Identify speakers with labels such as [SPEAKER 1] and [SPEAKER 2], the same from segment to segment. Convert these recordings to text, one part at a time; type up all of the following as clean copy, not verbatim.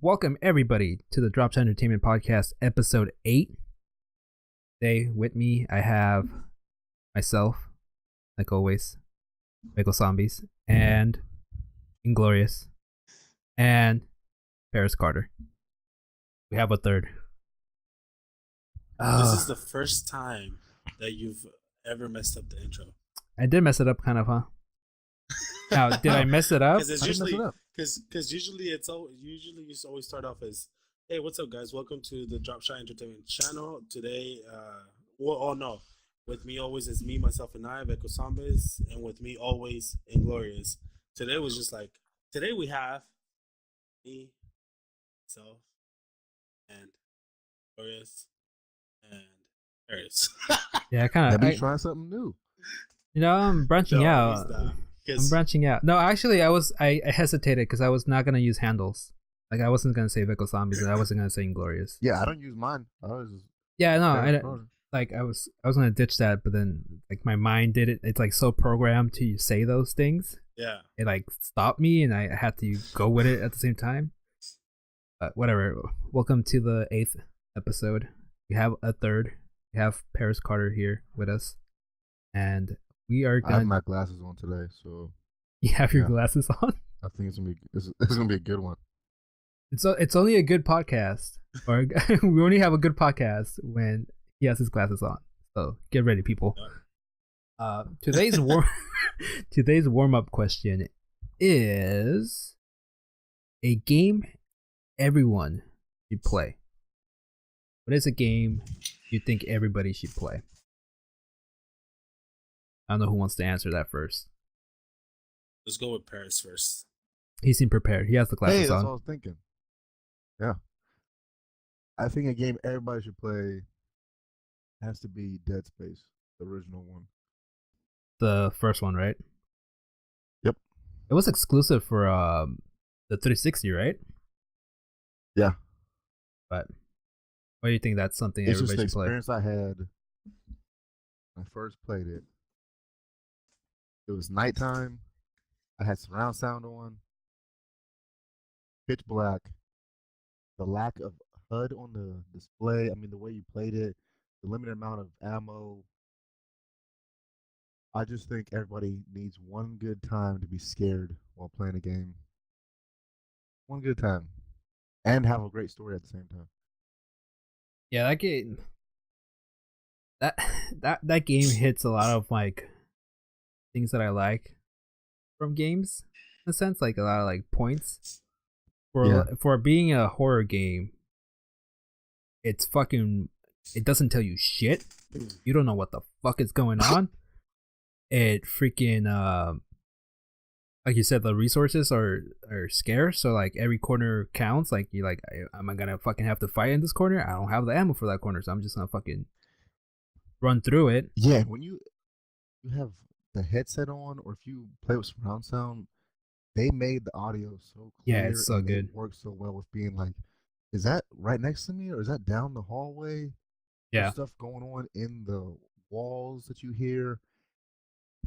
[SPEAKER 1] Welcome everybody to the Dropshot Entertainment Podcast Ep.8. Today with me I have myself, like always, VEKOZOMBIES, and Inglorious, and Paris Carter. We have a third.
[SPEAKER 2] This is the first time that you've ever messed up the intro.
[SPEAKER 1] I did mess it up, kind of, huh? Now, did I mess it up?
[SPEAKER 2] Because usually you always start off as, "Hey, what's up, guys? Welcome to the Dropshot Entertainment channel. Today, with me always is me, myself, and I, VEKOZOMBIES, and with me always, Inglorious. Today was just like, today we have me, myself, and Inglorious, and Paris.
[SPEAKER 1] Yeah, I kind of.
[SPEAKER 3] Maybe try something new.
[SPEAKER 1] You know, I'm branching out. I'm branching out. No, actually, I hesitated because I was not gonna use handles. Like, I wasn't gonna say VEKOZOMBIES, and I wasn't gonna say Inglorious.
[SPEAKER 3] Yeah, I don't use mine. I was
[SPEAKER 1] gonna ditch that, but then like my mind did it. It's like so programmed to say those things.
[SPEAKER 2] Yeah.
[SPEAKER 1] It like stopped me, and I had to go with it at the same time. But whatever. Welcome to the 8th episode. We have a third. We have Paris Carter here with us, and we are
[SPEAKER 3] I have my glasses on today, so
[SPEAKER 1] you have your glasses on.
[SPEAKER 3] I think it's gonna be a good one.
[SPEAKER 1] It's only a good podcast, or we only have a good podcast when he has his glasses on. So get ready, people. Today's warm up question is a game everyone should play. What is a game you think everybody should play? I don't know who wants to answer that first.
[SPEAKER 2] Let's go with Paris first.
[SPEAKER 1] He seemed prepared. He has the glasses
[SPEAKER 3] that's
[SPEAKER 1] on.
[SPEAKER 3] what I was thinking. Yeah. I think a game everybody should play has to be Dead Space, the original one.
[SPEAKER 1] The first one, right?
[SPEAKER 3] Yep.
[SPEAKER 1] It was exclusive for the 360, right?
[SPEAKER 3] Yeah.
[SPEAKER 1] But why do you think that's something
[SPEAKER 3] it's
[SPEAKER 1] everybody
[SPEAKER 3] just the
[SPEAKER 1] should play?
[SPEAKER 3] experience I had when I first played it. It was nighttime. I had surround sound on. Pitch black. The lack of HUD on the display. I mean, the way you played it. The limited amount of ammo. I just think everybody needs one good time to be scared while playing a game. One good time. And have a great story at the same time.
[SPEAKER 1] Yeah, that game. That game hits a lot of like things that I like from games, in a sense, like a lot of like points. For being a horror game, it's fucking. It doesn't tell you shit. You don't know what the fuck is going on. It freaking like you said, the resources are scarce, so like every corner counts. Like you like, am I gonna fucking have to fight in this corner? I don't have the ammo for that corner, so I'm just gonna fucking run through it.
[SPEAKER 3] Yeah, when you have the headset on, or if you play with surround sound, they made the audio so clear.
[SPEAKER 1] Yeah, it's so good.
[SPEAKER 3] It works so well with being like, is that right next to me, or is that down the hallway?
[SPEAKER 1] Yeah.
[SPEAKER 3] There's stuff going on in the walls that you hear.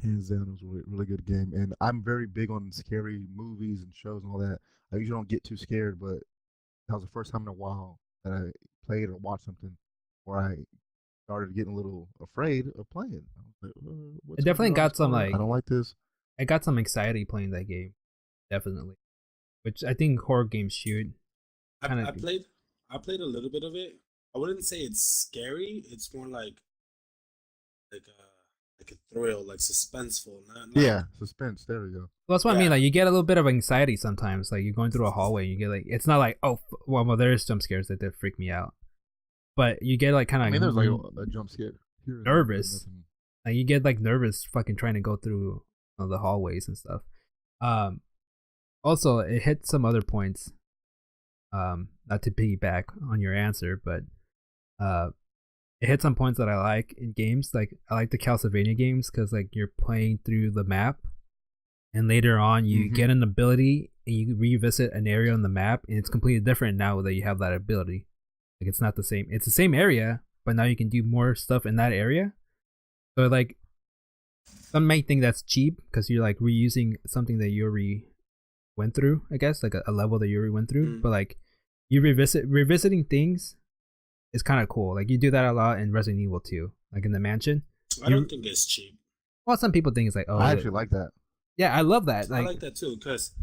[SPEAKER 3] Hands down, it was a really good game. And I'm very big on scary movies and shows and all that. I usually don't get too scared, but that was the first time in a while that I played or watched something where I started getting a little afraid of playing. I was like,
[SPEAKER 1] it definitely got some like,
[SPEAKER 3] I don't like this.
[SPEAKER 1] I got some anxiety playing that game, definitely, which I think horror games should.
[SPEAKER 2] I played a little bit of it. I wouldn't say it's scary. It's more like a thrill, like suspenseful.
[SPEAKER 3] Yeah, suspense. There we go.
[SPEAKER 1] Well, that's what I mean. Like, you get a little bit of anxiety sometimes. Like, you're going through a hallway, you get like, it's not like, oh, well, there's jump scares that freak me out, but you get like kind of.
[SPEAKER 3] I mean, there's like a jump scare.
[SPEAKER 1] Nervous. Like, you get like nervous, fucking trying to go through the hallways and stuff. Also, it hit some other points. Not to piggyback on your answer, but it hit some points that I like in games. Like, I like the Castlevania games because like you're playing through the map, and later on you get an ability and you revisit an area on the map, and it's completely different now that you have that ability. Like, it's not the same. It's the same area, but now you can do more stuff in that area. So like, some might think that's cheap because you're like reusing something that you already went through, I guess, like a level that you already went through. But like, you revisiting things is kind of cool. Like you do that a lot in Resident Evil 2, like in the mansion.
[SPEAKER 2] I don't think it's cheap.
[SPEAKER 1] Well, some people think it's like, oh,
[SPEAKER 3] I actually like that.
[SPEAKER 1] Yeah, I love that.
[SPEAKER 2] I like that too, because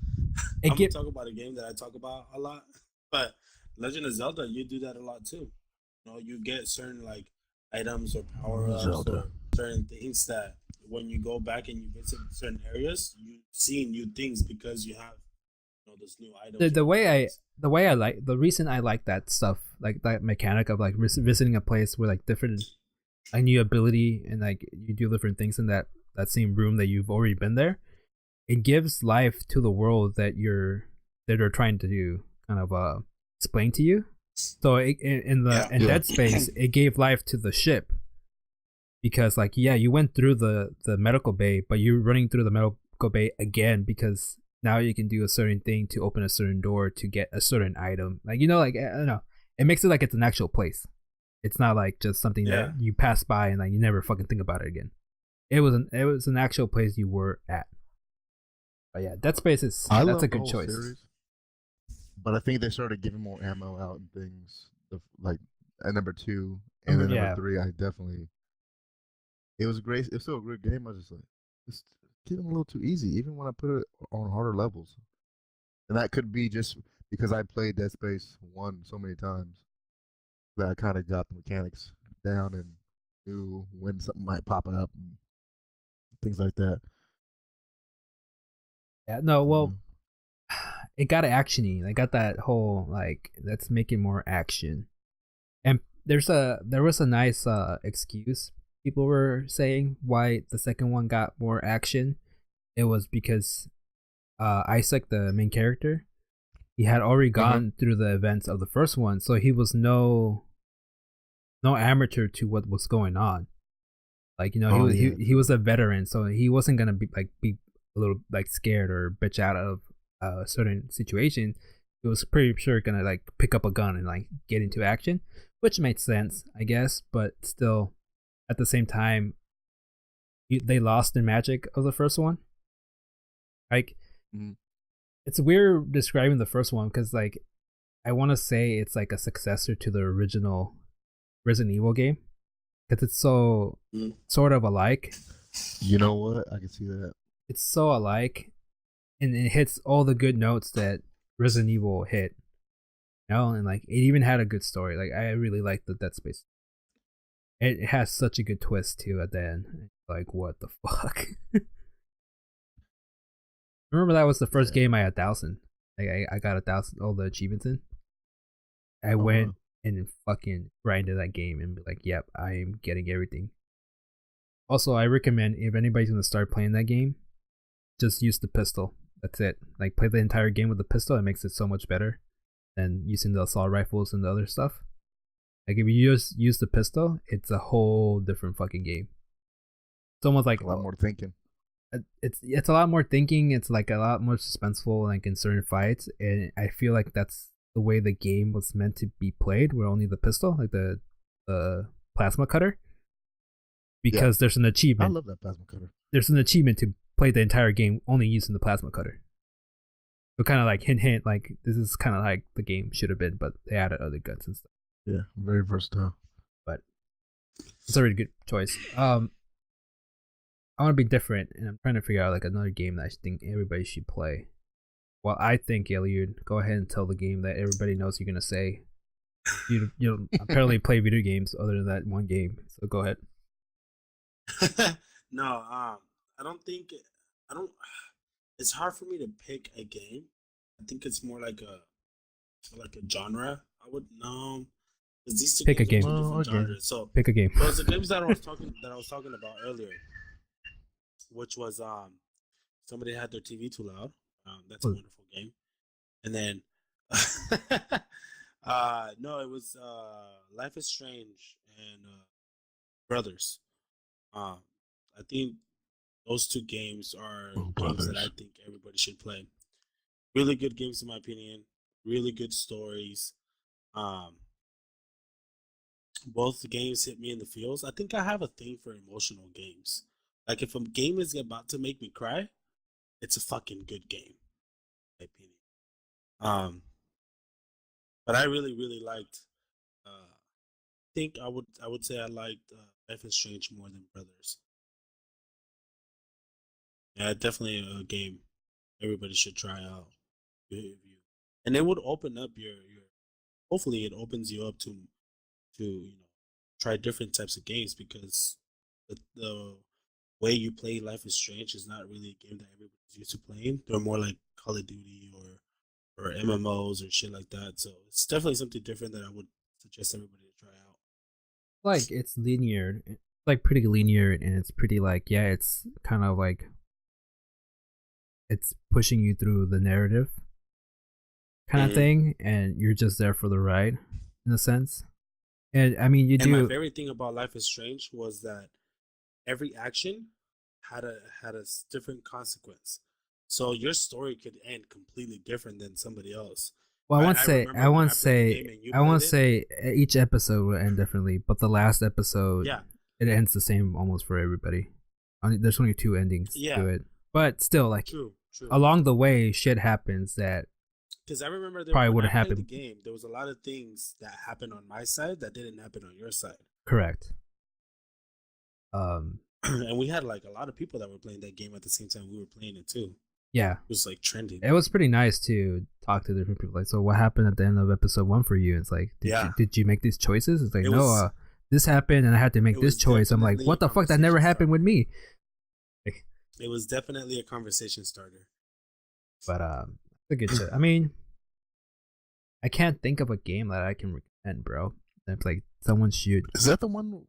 [SPEAKER 2] I'm gonna talk about a game that I talk about a lot, but Legend of Zelda, you do that a lot too. You know, you get certain like items or power-ups or certain things that when you go back and you visit certain areas, you see new things because you have, you know, those new items.
[SPEAKER 1] The reason I like that stuff, like that mechanic of like visiting a place with like different, a new ability and like you do different things in that same room that you've already been there. It gives life to the world that they're trying to do, kind of explain to you. So in Dead Space, it gave life to the ship because like you went through the medical bay, but you're running through the medical bay again because now you can do a certain thing to open a certain door to get a certain item. Like, you know, like, I don't know, it makes it like it's an actual place. It's not like just something that you pass by and like you never fucking think about it again. It was an actual place you were at. But yeah, Dead Space that's a good choice.
[SPEAKER 3] Series, but I think they started giving more ammo out and things. Like at number 2 and then number 3, it was great. It's still a great game. I was just like, it's getting a little too easy, even when I put it on harder levels. And that could be just because I played Dead Space 1 so many times that I kind of got the mechanics down and knew when something might pop up and things like that.
[SPEAKER 1] Yeah, no, well, it got actiony. I got that whole like let's make it more action. And there was a nice excuse people were saying why the second one got more action. It was because Isaac, the main character, he had already gone through the events of the first one, so he was no amateur to what was going on. Like, you know, he was a veteran, so he wasn't gonna be a little like scared or bitch out of a certain situation. He was pretty sure gonna like pick up a gun and like get into action, which makes sense, I guess. But still, at the same time, they lost the magic of the first one. Like, it's weird describing the first one because like I want to say it's like a successor to the original Resident Evil game because it's so sort of alike.
[SPEAKER 3] You know what? I can see that.
[SPEAKER 1] It's so alike, and it hits all the good notes that Resident Evil hit. You know, and like it even had a good story. Like I really liked the Dead Space. It has such a good twist too at the end. Like what the fuck? Remember that was the first game I had 1,000. Like I got 1,000 all the achievements in. I went and fucking grinded that game and be like, yep, I am getting everything. Also, I recommend if anybody's gonna start playing that game, just use the pistol. That's it. Like play the entire game with the pistol. It makes it so much better than using the assault rifles and the other stuff. Like if you just use the pistol, it's a whole different fucking game. It's almost like
[SPEAKER 3] a lot more thinking.
[SPEAKER 1] It's a lot more thinking. It's like a lot more suspenseful, like in certain fights, and I feel like that's the way the game was meant to be played, where only the pistol, like the plasma cutter, because there's an achievement.
[SPEAKER 3] I love that plasma cutter.
[SPEAKER 1] There's an achievement to play the entire game only using the plasma cutter. So kind of like hint, like this is kind of like the game should have been, but they added other guns and stuff.
[SPEAKER 3] Yeah, very versatile.
[SPEAKER 1] But it's a really good choice. I want to be different, and I'm trying to figure out like another game that I think everybody should play. Well, I think Eliud, go ahead and tell the game that everybody knows you're gonna say. You don't apparently play video games other than that one game, so go ahead.
[SPEAKER 2] No, I don't. It's hard for me to pick a game. I think it's more like a genre. I would know. These two
[SPEAKER 1] pick a game.
[SPEAKER 2] So
[SPEAKER 1] pick a game.
[SPEAKER 2] So the games that I was talking about earlier, which was somebody had their TV too loud. That's a wonderful game. And then no, it was Life is Strange and Brothers. I think those two games are games that I think everybody should play. Really good games in my opinion. Really good stories. Both games hit me in the feels. I think I have a thing for emotional games. Like if a game is about to make me cry, it's a fucking good game, in my opinion. But I really, really liked. I think I would say I liked Life is Strange more than Brothers. Yeah, definitely a game everybody should try out. And it would open up your. Hopefully, it opens you up to try different types of games because the way you play Life is Strange is not really a game that everybody's used to playing. They're more like Call of Duty or MMOs or shit like that. So it's definitely something different that I would suggest everybody to try out.
[SPEAKER 1] Like it's linear, like pretty linear, and it's pretty like it's kind of like it's pushing you through the narrative kind of thing, and you're just there for the ride in a sense. And I mean,
[SPEAKER 2] my favorite thing about Life is Strange was that every action had a different consequence. So your story could end completely different than somebody else.
[SPEAKER 1] Well, I won't say each episode will end differently, but the last episode, it ends the same almost for everybody. There's only 2 endings to it, but still, like,
[SPEAKER 2] true.
[SPEAKER 1] Along the way, shit happens that
[SPEAKER 2] because I remember
[SPEAKER 1] probably would have happened.
[SPEAKER 2] The game, there was a lot of things that happened on my side that didn't happen on your side.
[SPEAKER 1] Correct.
[SPEAKER 2] And we had like a lot of people that were playing that game at the same time we were playing it too.
[SPEAKER 1] Yeah,
[SPEAKER 2] it was like trending.
[SPEAKER 1] It was pretty nice to talk to different people. Like, so what happened at the end of episode 1 for you? It's like, did you make these choices? It's like, this happened and I had to make this choice. I'm like, what the fuck? That never happened with me.
[SPEAKER 2] It was definitely a conversation starter.
[SPEAKER 1] But it's a good shit. I mean, I can't think of a game that I can recommend, bro. It's like someone should.
[SPEAKER 3] Is that the one?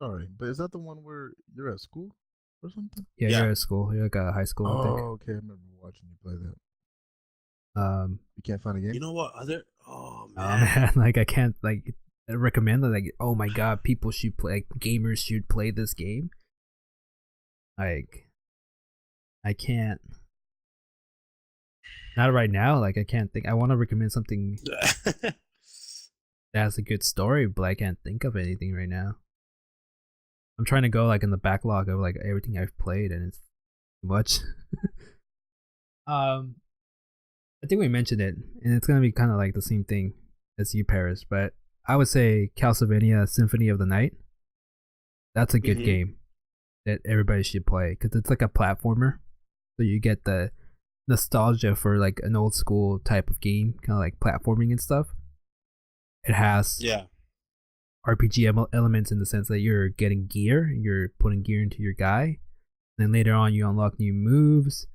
[SPEAKER 3] Sorry, but is that the one where you're at school or something?
[SPEAKER 1] Yeah, you're at school. You're like a high school. I think.
[SPEAKER 3] Okay. I remember watching you play that. You can't find a game.
[SPEAKER 2] You know what? Oh
[SPEAKER 1] man, like I can't like recommend it. Like, oh my god, people should play. Like, gamers should play this game. Like, I can't. Not right now. Like, I can't think. I want to recommend something that has a good story, but I can't think of anything right now. I'm trying to go like in the backlog of like everything I've played, and it's too much. I think we mentioned it, and it's gonna be kind of like the same thing as you, Paris. But I would say Castlevania Symphony of the Night. That's a good game that everybody should play because it's like a platformer, so you get the nostalgia for like an old school type of game, kind of like platforming and stuff. It has RPG elements in the sense that you're getting gear, you're putting gear into your guy, and then later on you unlock new moves.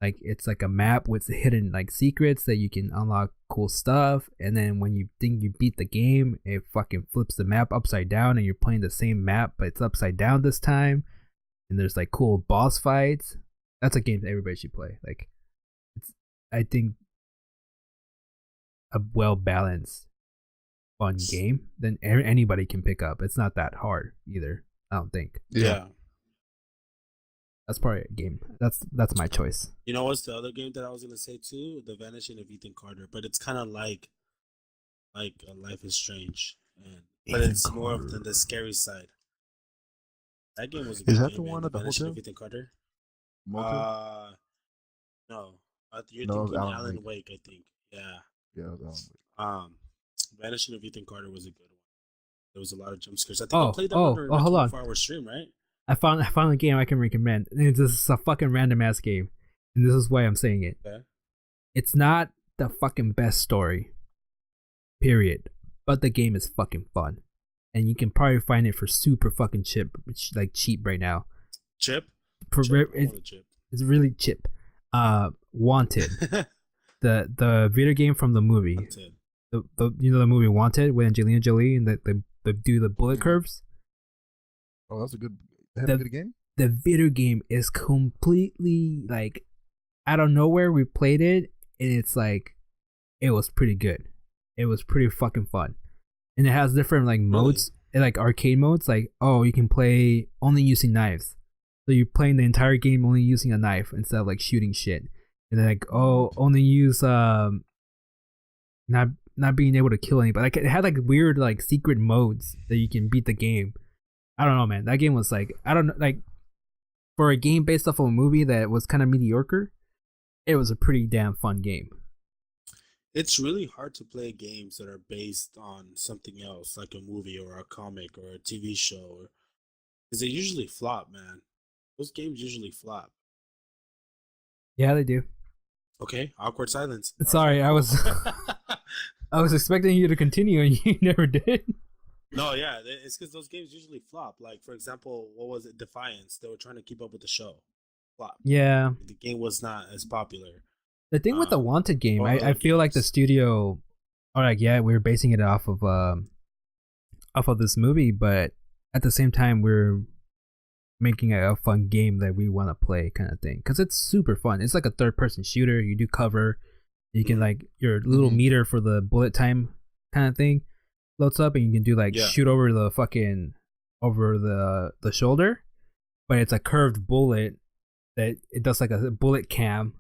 [SPEAKER 1] Like, it's like a map with hidden like secrets that you can unlock cool stuff, and then when you think you beat the game, it fucking flips the map upside down and you're playing the same map but it's upside down this time, and there's like cool boss fights. That's a game that everybody should play. Like, it's, I think, a well-balanced fun game then anybody can pick up. It's not that hard either, I don't think. That's probably a game. That's my choice.
[SPEAKER 2] You know what's the other game that I was gonna say too? The Vanishing of Ethan Carter, but it's kind of like Life is Strange, but it's more of the scary side. That game was.
[SPEAKER 3] Is that the one at the
[SPEAKER 2] Vanishing
[SPEAKER 3] hotel?
[SPEAKER 2] of Ethan Carter?
[SPEAKER 3] Motel?
[SPEAKER 2] No. You're thinking Alan Wake, I think. Yeah.
[SPEAKER 3] Yeah, it was Alan Wake.
[SPEAKER 2] Vanishing of Ethan Carter was a good one. There was a lot of jump scares. I think I played that one
[SPEAKER 1] hold on.
[SPEAKER 2] 24-hour stream, right?
[SPEAKER 1] I found a game I can recommend. This is a fucking random ass game, and this is why I'm saying it.
[SPEAKER 2] Okay.
[SPEAKER 1] It's not the fucking best story, period. But the game is fucking fun, and you can probably find it for super fucking cheap right now.
[SPEAKER 2] Chip?
[SPEAKER 1] It's really cheap. Wanted, the video game from the movie. The the movie Wanted with Angelina Jolie and they do the bullet curves.
[SPEAKER 3] Oh, that's a good. Good game?
[SPEAKER 1] The video game is completely like out of nowhere. We played it and it's like it was pretty good. It was pretty fucking fun, and it has different like modes, like arcade modes. Like, oh, you can play only using knives, so you're playing the entire game only using a knife instead of like shooting shit. And then like, oh, only use not being able to kill anybody. Like, it had like weird like secret modes that you can beat the game. I don't know, man. That game was like, I don't know, like, for a game based off of a movie that was kind of mediocre, it was a pretty damn fun game.
[SPEAKER 2] it's really hard to play games that are based on something else, like a movie or a comic or a TV show, because they usually flop, man. Those games usually flop.
[SPEAKER 1] Yeah, they do.
[SPEAKER 2] Okay, awkward silence.
[SPEAKER 1] Sorry, I was I was expecting you to continue and you never did.
[SPEAKER 2] No, yeah, it's because those games usually flop. Like, for example, what was it? Defiance. They were trying to keep up with the show. Flop.
[SPEAKER 1] Yeah.
[SPEAKER 2] The game was not as popular.
[SPEAKER 1] The thing with the Wanted game, I feel like the studio, or like, yeah, we were basing it off of this movie, but at the same time, we're making a fun game that we want to play, kind of thing. Because it's super fun. It's like a third-person shooter. You do cover. You can like your little meter for the bullet time kind of thing floats up, and you can do like shoot over the fucking over the shoulder, but it's a curved bullet that it does like a bullet cam.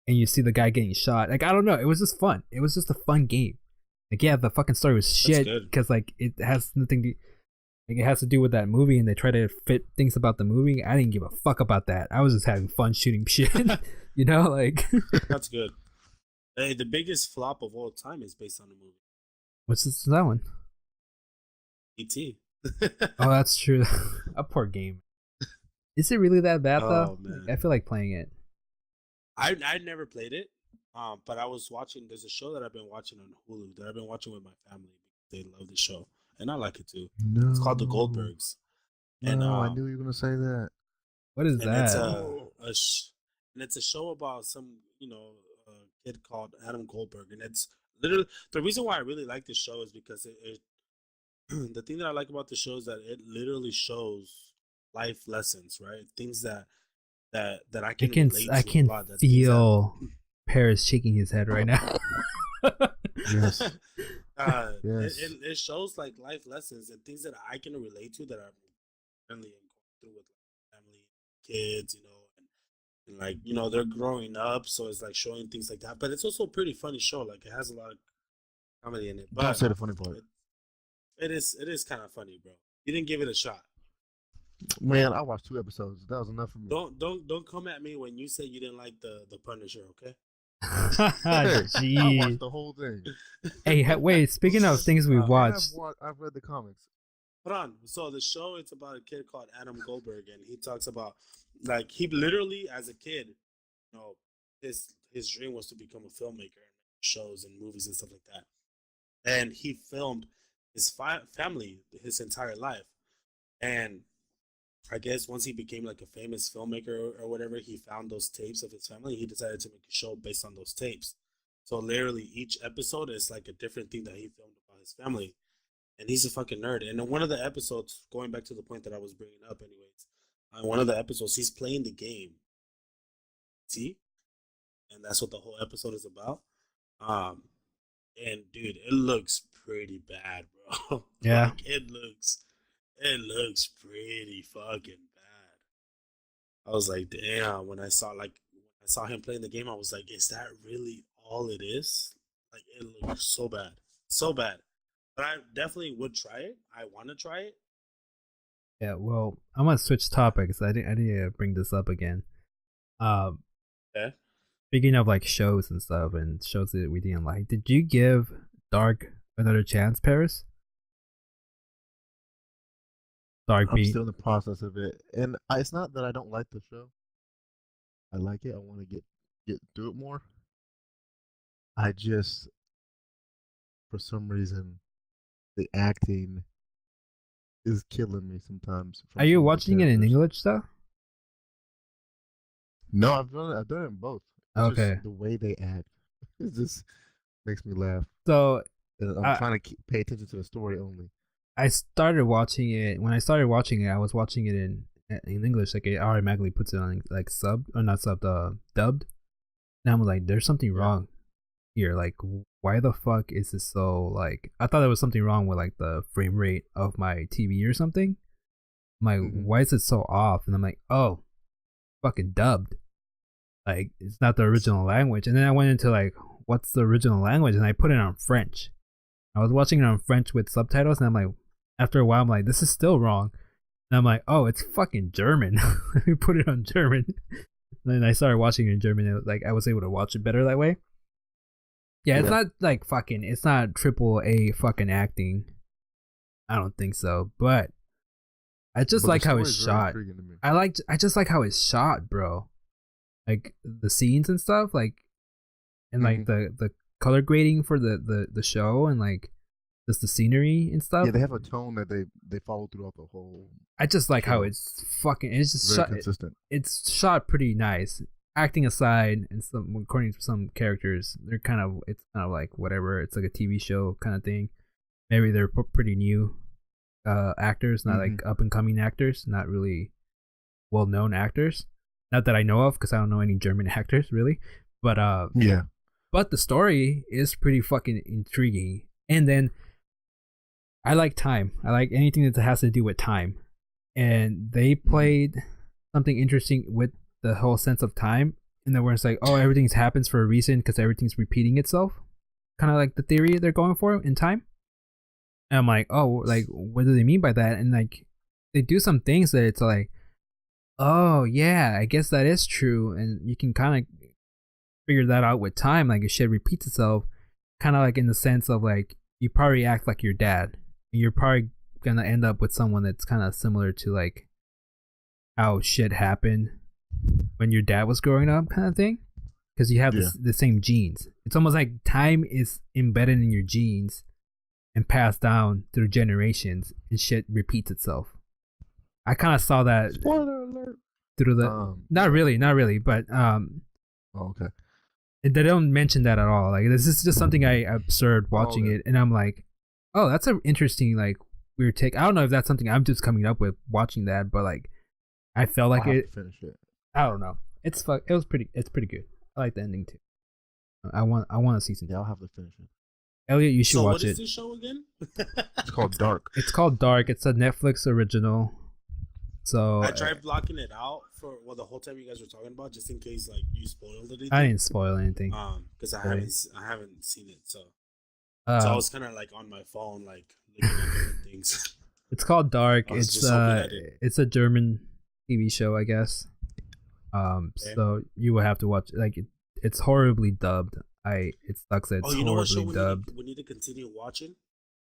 [SPEAKER 1] And you see the guy getting shot. Like, I don't know. It was just fun. It was just a fun game. Like, yeah, the fucking story was shit because like it has nothing to, like, it has to do with that movie, and they try to fit things about the movie. I didn't give a fuck about that. I was just having fun shooting shit. You know, like.
[SPEAKER 2] That's good. Hey, the biggest flop of all time is based on the movie.
[SPEAKER 1] What's that one?
[SPEAKER 2] E.T.
[SPEAKER 1] Oh, that's true. A poor game. Is it really that bad though?
[SPEAKER 2] Man.
[SPEAKER 1] I feel like playing it.
[SPEAKER 2] I never played it, but I was watching. There's a show that I've been watching on Hulu that I've been watching with my family because they love the show, and I like it too. No. It's called The Goldbergs.
[SPEAKER 3] And I knew you were gonna say that.
[SPEAKER 1] What is that?
[SPEAKER 2] It's a show about some kid called Adam Goldberg, and it's literally the reason why I really like this show is because it the thing that I like about the show is that it literally shows life lessons, right? Things that I can relate to.
[SPEAKER 1] I can feel Paris shaking his head right now.
[SPEAKER 3] Yes.
[SPEAKER 2] Yes. It shows like life lessons and things that I can relate to that I'm currently going through with family, kids, and like they're growing up, so it's like showing things like that. But it's also a pretty funny show. Like it has a lot of comedy in it. But
[SPEAKER 3] don't say the funny part.
[SPEAKER 2] It is kind of funny, bro. You didn't give it a shot.
[SPEAKER 3] Man, I watched 2 episodes. That was enough for me.
[SPEAKER 2] Don't come at me when you say you didn't like the Punisher, okay?
[SPEAKER 1] Jeez.
[SPEAKER 3] I watched the whole thing.
[SPEAKER 1] Hey, wait. Speaking of things we watched,
[SPEAKER 3] I've read the comics.
[SPEAKER 2] Hold on. So the show, it's about a kid called Adam Goldberg, and he talks about like he literally, as a kid, his dream was to become a filmmaker and shows and movies and stuff like that. And he filmed his family his entire life, and I guess once he became like a famous filmmaker or whatever, he found those tapes of his family. He decided to make a show based on those tapes. So literally each episode is like a different thing that he filmed about his family. And he's a fucking nerd. And in one of the episodes, going back to the point that I was bringing up anyways, in one of the episodes, he's playing the game. See? And that's what the whole episode is about. And dude, it looks pretty bad, bro.
[SPEAKER 1] Yeah.
[SPEAKER 2] Like, it looks pretty fucking bad. I was like, damn, when I saw him playing the game, I was like, is that really all it is? Like, it looks so bad. So bad. But I definitely would try it. I want to try it.
[SPEAKER 1] Yeah, well, I'm gonna switch topics. I need to bring this up again.
[SPEAKER 2] Yeah.
[SPEAKER 1] Speaking of like shows and stuff and shows that we didn't like, did you give Dark another chance, Paris?
[SPEAKER 3] I'm still in the process of it, and it's not that I don't like the show. I like it. I want to get through it more. I just, for some reason, the acting is killing me sometimes.
[SPEAKER 1] Are you watching it in English though?
[SPEAKER 3] No, I've done it in both. It's
[SPEAKER 1] okay.
[SPEAKER 3] Just the way they act, it just makes me laugh.
[SPEAKER 1] So
[SPEAKER 3] I'm trying to pay attention to the story only.
[SPEAKER 1] I started watching it. When I started watching it, I was watching it in English. Like it automatically puts it on like subbed or not subbed, dubbed. And I'm like, there's something wrong here. Like, why the fuck is this so like? I thought there was something wrong with like the frame rate of my TV or something. I'm like, why is it so off? And I'm like, oh, fucking dubbed. Like it's not the original language. And then I went into like, what's the original language? And I put it on French. I was watching it on French with subtitles, and I'm like, after a while, I'm like, this is still wrong. And I'm like, oh, it's fucking German. Let me put it on German. And then I started watching it in German. It was like I was able to watch it better that way. Yeah, it's not like fucking. It's not triple A fucking acting. I don't think so, but I just like how it's shot. I just like how it's shot, bro. Like the scenes and stuff, like, and like the color grading for the show, and like just the scenery and stuff.
[SPEAKER 3] Yeah, they have a tone that they follow throughout the whole.
[SPEAKER 1] I just like how it's fucking. It's just
[SPEAKER 3] very
[SPEAKER 1] shot.
[SPEAKER 3] Consistent.
[SPEAKER 1] It's shot pretty nice. Acting aside, and some according to some characters, it's kind of like whatever. It's like a TV show kind of thing. Maybe they're pretty new actors, not like up and coming actors, not really well known actors. Not that I know of, because I don't know any German actors really. But
[SPEAKER 3] yeah.
[SPEAKER 1] But the story is pretty fucking intriguing. And then I like time. I like anything that has to do with time. And they played something interesting with the whole sense of time. And then where it's like, oh, everything happens for a reason because everything's repeating itself. Kind of like the theory they're going for in time. And I'm like, oh, like, what do they mean by that? And like, they do some things that it's like, oh yeah, I guess that is true. And you can kind of figure that out with time. Like, if shit repeats itself, kind of like in the sense of like, you probably act like your dad. And you're probably gonna end up with someone that's kind of similar to like how shit happened when your dad was growing up, kind of thing. Because you have the same genes. It's almost like time is embedded in your genes and passed down through generations, and shit repeats itself. I kind of saw that.
[SPEAKER 3] Spoiler alert.
[SPEAKER 1] Through the not really, but
[SPEAKER 3] Oh, okay.
[SPEAKER 1] They don't mention that at all. Like, this is just something I observed watching it, and I'm like, oh, that's an interesting, like, weird take. I don't know if that's something I'm just coming up with watching that, but like, I felt like
[SPEAKER 3] I'll have to finish it.
[SPEAKER 1] I don't know. It's pretty good. I like the ending too. I want a season.
[SPEAKER 3] Yeah, I'll have to finish it.
[SPEAKER 1] Elliot, you should watch it.
[SPEAKER 2] What is this show again?
[SPEAKER 3] It's called Dark.
[SPEAKER 1] It's called Dark. It's a Netflix original. So
[SPEAKER 2] I tried blocking it out for the whole time you guys were talking about, just in case like you spoiled anything.
[SPEAKER 1] I didn't spoil anything.
[SPEAKER 2] Because I haven't seen it, so I was kind of like on my phone, like looking at different things.
[SPEAKER 1] It's called Dark. It's a German TV show, I guess. So you will have to watch. Like, it's horribly dubbed. It sucks that it's horribly dubbed.
[SPEAKER 2] We need to continue watching.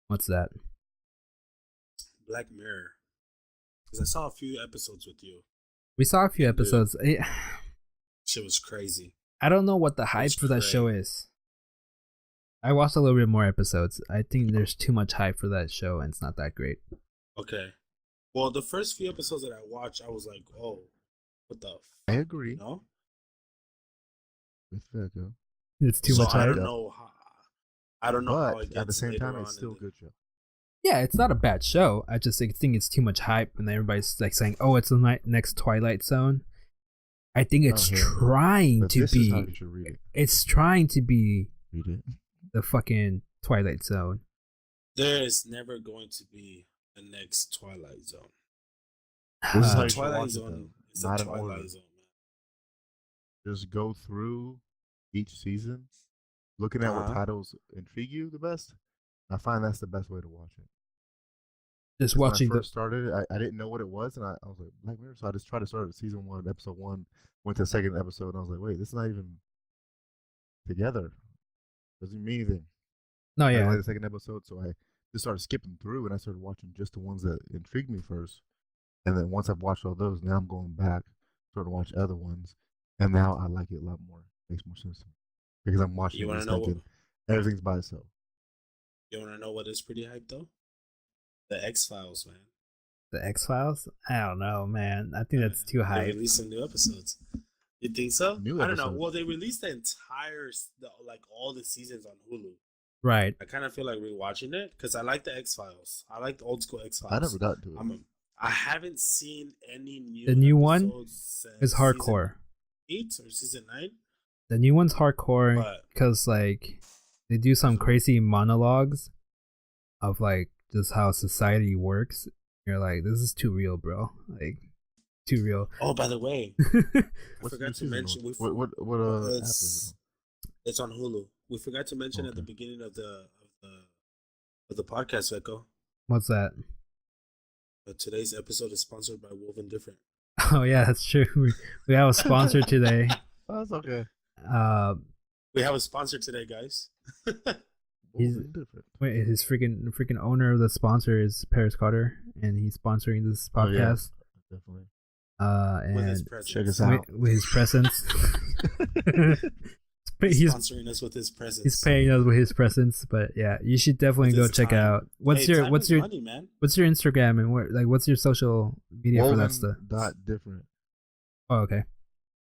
[SPEAKER 1] What's that?
[SPEAKER 2] Black Mirror. Because I saw a few episodes with you.
[SPEAKER 1] We saw a few episodes.
[SPEAKER 2] Shit was crazy.
[SPEAKER 1] I don't know what the hype for that show is. I watched a little bit more episodes. I think there's too much hype for that show, and it's not that great.
[SPEAKER 2] Okay. Well, the first few episodes that I watched, I was like, oh, what the
[SPEAKER 3] I agree.
[SPEAKER 2] You know?
[SPEAKER 3] With Veko.
[SPEAKER 1] It's too much hype.
[SPEAKER 2] I don't know
[SPEAKER 3] but
[SPEAKER 2] how it gets
[SPEAKER 3] at the same time, it's still a good show.
[SPEAKER 1] Yeah, it's not a bad show. I just think it's too much hype, and everybody's like saying, "Oh, it's the next Twilight Zone." I think it's trying to be. It's trying to be the fucking Twilight Zone.
[SPEAKER 2] There is never going to be a next Twilight Zone.
[SPEAKER 3] This is how
[SPEAKER 2] Twilight Zone is a Twilight Zone, man.
[SPEAKER 3] Just go through each season, looking at what titles intrigue you the best. I find that's the best way to watch it.
[SPEAKER 1] Just watching
[SPEAKER 3] when I first started, I didn't know what it was, and I was like, Black Mirror. So I just tried to start at season 1, episode 1, went to the second episode, and I was like, wait, this is not even together. Doesn't mean anything.
[SPEAKER 1] No, yeah.
[SPEAKER 3] I like the second episode, so I just started skipping through, and I started watching just the ones that intrigued me first. And then once I've watched all those, now I'm going back, starting to watch other ones, and now I like it a lot more. It makes more sense to me because I'm watching it and thinking everything's by itself.
[SPEAKER 2] You want to know what is pretty hype though? The X-Files, man.
[SPEAKER 1] The X-Files? I don't know, man. I think that's too hype.
[SPEAKER 2] They released some new episodes. You think so? I don't know. Well, they released the entire, all the seasons on Hulu.
[SPEAKER 1] Right.
[SPEAKER 2] I kind of feel like rewatching it because I like the X-Files. I like the old school X-Files.
[SPEAKER 3] I never got to it.
[SPEAKER 2] I haven't seen any new.
[SPEAKER 1] The new one is hardcore.
[SPEAKER 2] 8 or season 9.
[SPEAKER 1] The new one's hardcore because like they do some crazy monologues of like just how society works. You're like, this is too real, bro. Like, too real.
[SPEAKER 2] Oh, by the way, I forgot to mention.
[SPEAKER 3] What
[SPEAKER 2] it's on Hulu. We forgot to mention at the beginning of the podcast, Veko.
[SPEAKER 1] What's that?
[SPEAKER 2] Today's episode is sponsored by Woven Different.
[SPEAKER 1] Oh yeah, that's true. We have a sponsor today.
[SPEAKER 3] Oh, that's okay.
[SPEAKER 2] We have a sponsor today, guys.
[SPEAKER 1] He's
[SPEAKER 3] different.
[SPEAKER 1] wait, his freaking owner of the sponsor is Paris Carter, and he's sponsoring this podcast.
[SPEAKER 3] Definitely.
[SPEAKER 1] And
[SPEAKER 2] with his presence.
[SPEAKER 3] Check us out.
[SPEAKER 1] With his presence.
[SPEAKER 2] He's sponsoring us with his presence.
[SPEAKER 1] He's paying us with his presence, but yeah, you should definitely go check out. What's your
[SPEAKER 2] money, man.
[SPEAKER 1] What's your Instagram and what's your social media for that stuff?
[SPEAKER 3] Different.
[SPEAKER 1] Oh, okay.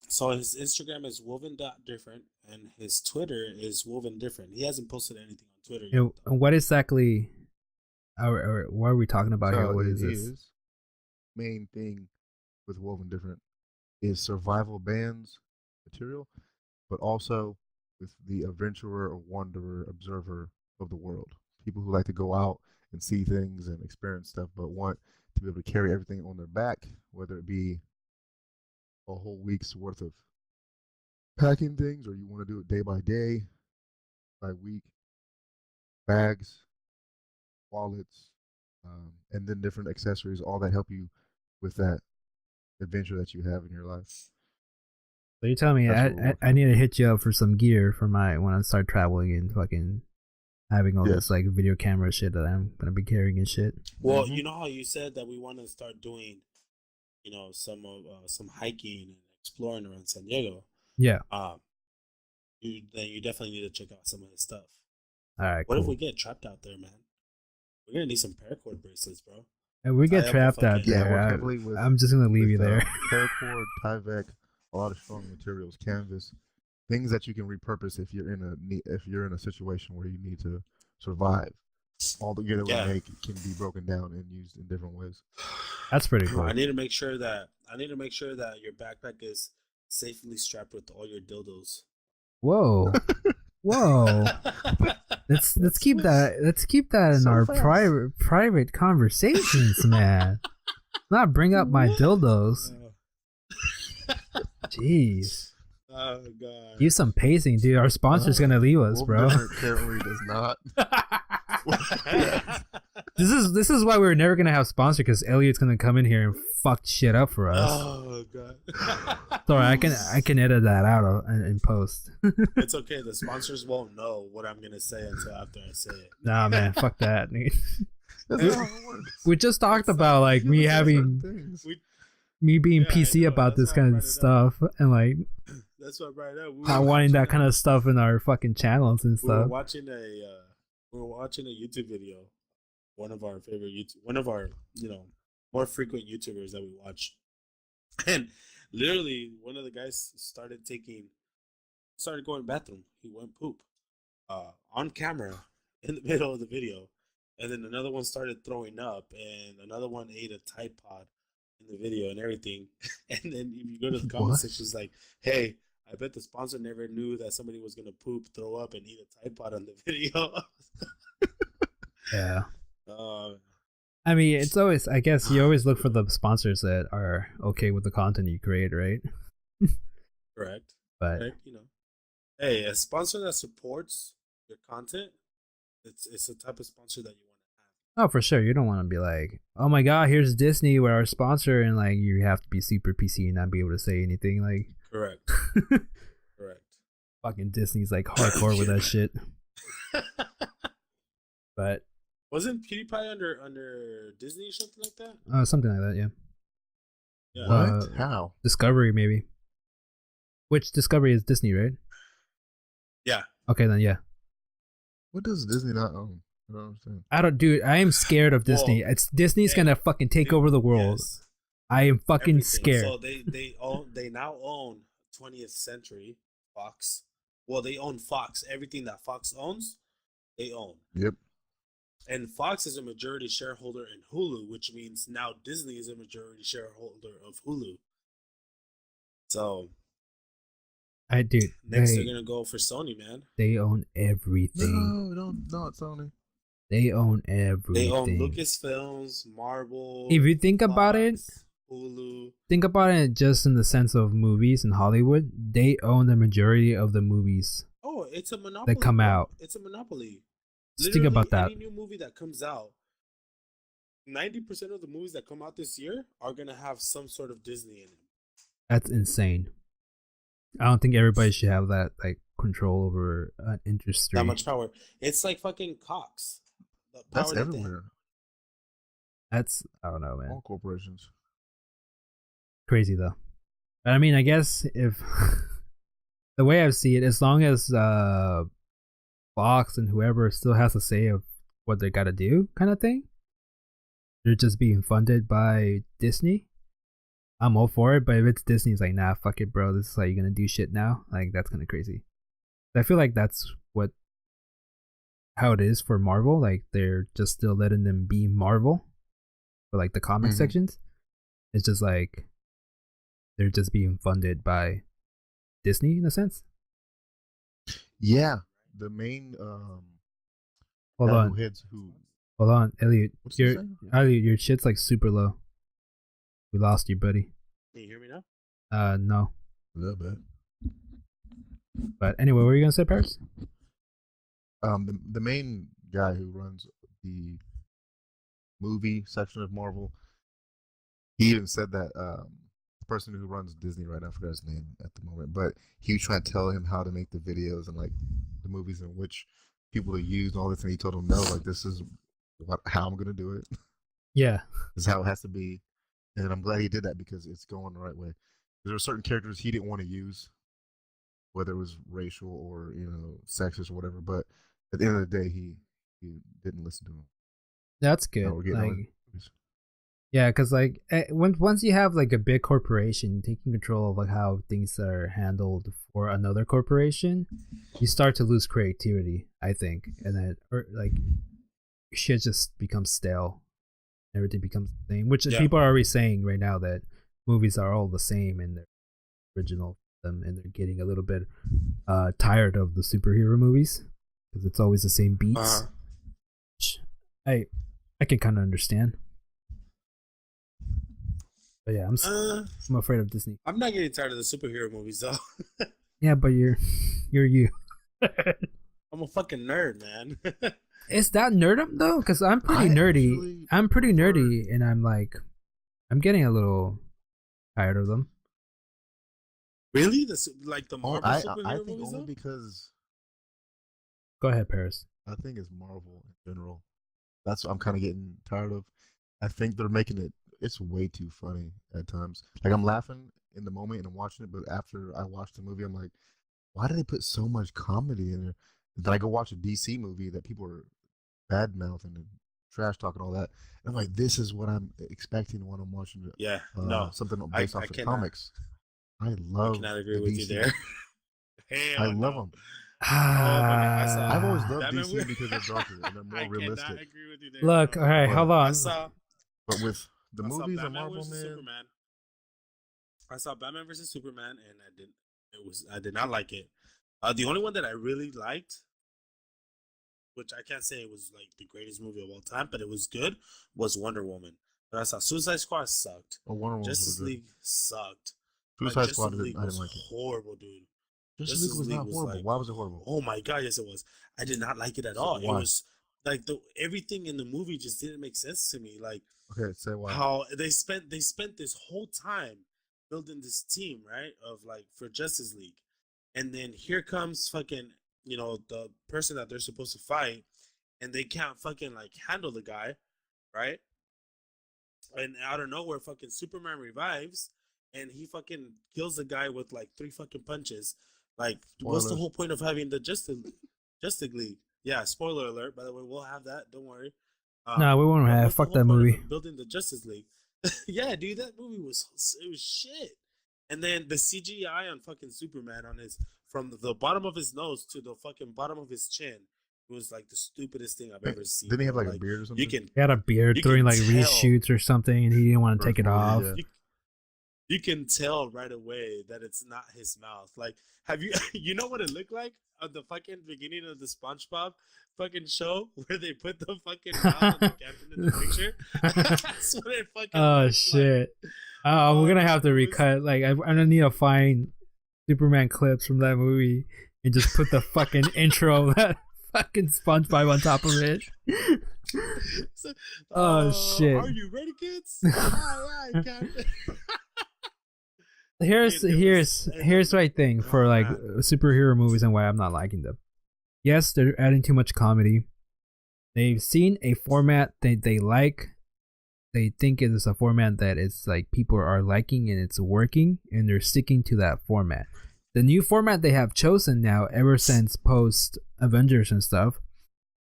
[SPEAKER 2] So his Instagram is woven.different and his Twitter is woven different. He hasn't posted anything on Twitter yet.
[SPEAKER 1] And what exactly or what are we talking about here? What is this?
[SPEAKER 3] Main thing with woven different is survival bands material, but also with the adventurer or wanderer observer of the world. People who like to go out and see things and experience stuff, but want to be able to carry everything on their back, whether it be a whole week's worth of packing things, or you want to do it day by day, by week, bags, wallets, and then different accessories, all that help you with that adventure that you have in your life.
[SPEAKER 1] So you're telling me I need to hit you up for some gear for when I start traveling and fucking having all this like video camera shit that I'm gonna be carrying and shit.
[SPEAKER 2] Well, you know how you said that we want to start doing, some hiking and exploring around San Diego.
[SPEAKER 1] Yeah.
[SPEAKER 2] You definitely need to check out some of his stuff.
[SPEAKER 1] All right.
[SPEAKER 2] What if we get trapped out there, man? We're gonna need some paracord bracelets, bro.
[SPEAKER 1] And we get trapped out there. I'm just gonna leave you there.
[SPEAKER 3] Paracord, Tyvek, a lot of strong materials, canvas, things that you can repurpose if you're in a situation where you need to survive. All the gear that we make can be broken down and used in different ways.
[SPEAKER 1] That's pretty cool.
[SPEAKER 2] I need to make sure that your backpack is safely strapped with all your dildos.
[SPEAKER 1] Whoa. Whoa. Let's keep that in our private conversations, man. Not bring up my dildos. Jeez.
[SPEAKER 2] Oh god.
[SPEAKER 1] Use some pacing, dude. Our sponsor's gonna leave us, bro.
[SPEAKER 3] Apparently does not.
[SPEAKER 1] This is why we're never gonna have sponsor, because Eliud's gonna come in here and fuck shit up for us.
[SPEAKER 2] Oh god.
[SPEAKER 1] Sorry, I can edit that out in post.
[SPEAKER 2] It's okay. The sponsors won't know what I'm gonna say until after I say it.
[SPEAKER 1] Nah, man, fuck that. We just talked about like me being PC about this kind of stuff, and like
[SPEAKER 2] that's what right now.
[SPEAKER 1] not wanting that kind of stuff in our fucking channels and stuff.
[SPEAKER 2] We were watching a YouTube video. One of our more frequent YouTubers that we watch, and literally one of the guys started going bathroom. He went poop on camera in the middle of the video, and then another one started throwing up, and another one ate a Tide Pod in the video and everything. And then if you go to the comment section, it's like, hey, I bet the sponsor never knew that somebody was gonna poop, throw up, and eat a Tide Pod on the video.
[SPEAKER 1] Yeah. I mean, it's always, I guess you always look for the sponsors that are okay with the content you create, right?
[SPEAKER 2] Correct.
[SPEAKER 1] But
[SPEAKER 2] hey, a sponsor that supports your content, it's the type of sponsor that you want to have.
[SPEAKER 1] Oh, for sure. You don't want to be like, oh my god, here's Disney, we're our sponsor, and like you have to be super PC and not be able to say anything. Like,
[SPEAKER 2] correct. Correct.
[SPEAKER 1] Fucking Disney's like hardcore with that shit. But
[SPEAKER 2] wasn't PewDiePie under Disney or something like that?
[SPEAKER 1] Something like that, yeah.
[SPEAKER 2] Yeah.
[SPEAKER 3] What? How?
[SPEAKER 1] Discovery, maybe. Which Discovery is Disney, right?
[SPEAKER 2] Yeah.
[SPEAKER 1] Okay, then yeah.
[SPEAKER 3] What does Disney not own? I don't understand.
[SPEAKER 1] Dude, I am scared of Disney. Disney's gonna fucking take over the world. Yes. I am fucking scared.
[SPEAKER 2] So they now own 20th Century Fox. Well, they own Fox. Everything that Fox owns, they own.
[SPEAKER 3] Yep.
[SPEAKER 2] And Fox is a majority shareholder in Hulu, which means now Disney is a majority shareholder of Hulu. So,
[SPEAKER 1] dude,
[SPEAKER 2] next they're gonna go for Sony, man.
[SPEAKER 1] They own everything.
[SPEAKER 3] No, not Sony.
[SPEAKER 1] They own everything.
[SPEAKER 2] They own Lucasfilms, Marvel.
[SPEAKER 1] If you think about it,
[SPEAKER 2] Hulu.
[SPEAKER 1] Think about it just in the sense of movies in Hollywood. They own the majority of the movies.
[SPEAKER 2] Oh, it's a monopoly.
[SPEAKER 1] That come out.
[SPEAKER 2] It's a monopoly.
[SPEAKER 1] Just think about that.
[SPEAKER 2] Any new movie that comes out, 90% of the movies that come out this year are gonna have some sort of Disney in it.
[SPEAKER 1] That's insane. I don't think everybody should have that like control over an industry.
[SPEAKER 2] That much power. It's like fucking Cox.
[SPEAKER 3] That's everywhere.
[SPEAKER 1] That's, I don't know, man.
[SPEAKER 3] All corporations.
[SPEAKER 1] Crazy though. I mean, I guess if the way I see it, as long as Fox and whoever still has a say of what they gotta do, kind of thing, they're just being funded by Disney. I'm all for it, but if it's Disney, it's like, nah, fuck it, bro. This is how you're gonna do shit now. Like, that's kind of crazy. I feel like that's how it is for Marvel. Like, they're just still letting them be Marvel for like the comic sections. It's just like they're just being funded by Disney in a sense.
[SPEAKER 3] Yeah, the main
[SPEAKER 1] Hold on, Eliud. Your shit's like super low. We lost you, buddy.
[SPEAKER 2] Can you hear me now?
[SPEAKER 3] A
[SPEAKER 1] No.
[SPEAKER 3] little bit.
[SPEAKER 1] But anyway, what were you gonna say, Paris?
[SPEAKER 3] The main guy who runs the movie section of Marvel, he even said that the person who runs Disney right now, I forgot his name at the moment, but he was trying to tell him how to make the videos and like the movies and which people to use and all this, and he told him no, like this is how I'm gonna do it.
[SPEAKER 1] Yeah,
[SPEAKER 3] this is how it has to be, and I'm glad he did that because it's going the right way. There were certain characters he didn't want to use, whether it was racial or sexist or whatever, but at the end of the day, he didn't listen to him.
[SPEAKER 1] That's good. Yeah, because like once you have like a big corporation taking control of like how things are handled for another corporation, you start to lose creativity, I think, and then like shit just becomes stale. Everything becomes the same, which people are already saying right now that movies are all the same and they're original them, and they're getting a little bit tired of the superhero movies because it's always the same beats. I can kind of understand. But yeah, I'm afraid of Disney.
[SPEAKER 2] I'm not getting tired of the superhero movies though.
[SPEAKER 1] Yeah, but you're you.
[SPEAKER 2] I'm a fucking nerd, man.
[SPEAKER 1] Is that nerdum though? Because I'm pretty nerdy. I'm pretty nerdy, and I'm getting a little tired of them.
[SPEAKER 2] Really? Like the Marvel superhero
[SPEAKER 3] I think
[SPEAKER 2] movies?
[SPEAKER 3] only because.
[SPEAKER 1] Go ahead, Paris.
[SPEAKER 3] I think it's Marvel in general. That's what I'm kind of getting tired of. I think they're making it's way too funny at times. Like, I'm laughing in the moment and I'm watching it, but after I watch the movie, I'm like, why do they put so much comedy in there? Then I go watch a DC movie that people are bad mouthing and trash talking, all that. And I'm like, this is what I'm expecting when I'm watching it.
[SPEAKER 2] Yeah,
[SPEAKER 3] something based off the comics. I cannot
[SPEAKER 2] agree with you there.
[SPEAKER 3] I love them. I've always loved DC because they're darker and they're more realistic.
[SPEAKER 2] I agree with you there.
[SPEAKER 1] Look, all right, hold on.
[SPEAKER 3] But with the movies of Marvel, man.
[SPEAKER 2] Superman. I saw Batman vs Superman, and I did not like it. The only one that I really liked, which I can't say it was like the greatest movie of all time, but it was good, was Wonder Woman. But I saw Suicide Squad sucked. Justice League sucked.
[SPEAKER 3] Suicide Squad, I didn't like it.
[SPEAKER 2] Horrible, dude.
[SPEAKER 3] Justice League was not horrible. Why was it horrible?
[SPEAKER 2] Oh my god, yes it was. I did not like it at all. Why? It was like everything in the movie just didn't make sense to me. Like,
[SPEAKER 3] okay, say why.
[SPEAKER 2] How they spent this whole time building this team, right? Of like for Justice League. And then here comes fucking, the person that they're supposed to fight, and they can't fucking like handle the guy, right? And out of nowhere, fucking Superman revives, and he fucking kills the guy with like 3 fucking punches. Like, what's the whole point of having the Justice League? Yeah, spoiler alert. By the way, we'll have that. Don't worry.
[SPEAKER 1] No, we won't have. Fuck that movie.
[SPEAKER 2] Building the Justice League. Yeah, dude, that movie was shit. And then the CGI on fucking Superman from the bottom of his nose to the fucking bottom of his chin, it was like the stupidest thing I've ever seen.
[SPEAKER 3] Didn't he have like a beard or something?
[SPEAKER 1] He had a beard during like reshoots or something, and he didn't want to take it off.
[SPEAKER 2] Yeah. You can tell right away that it's not his mouth. Like, have you know what it looked like at the fucking beginning of the SpongeBob fucking show where they put the fucking mouth on the captain in the picture? That's what it fucking looked
[SPEAKER 1] shit. Like. We're gonna have to recut. Like, I'm gonna need to find Superman clips from that movie and just put the fucking intro of that fucking SpongeBob on top of it. Shit.
[SPEAKER 2] Are you ready, kids? Aye, Captain.
[SPEAKER 1] here's my thing for like superhero movies and why I'm not liking them. Yes, they're adding too much comedy. They've seen a format that they like. They think it is a format that is like people are liking and it's working, and they're sticking to that format. The new format they have chosen now, ever since post Avengers and stuff,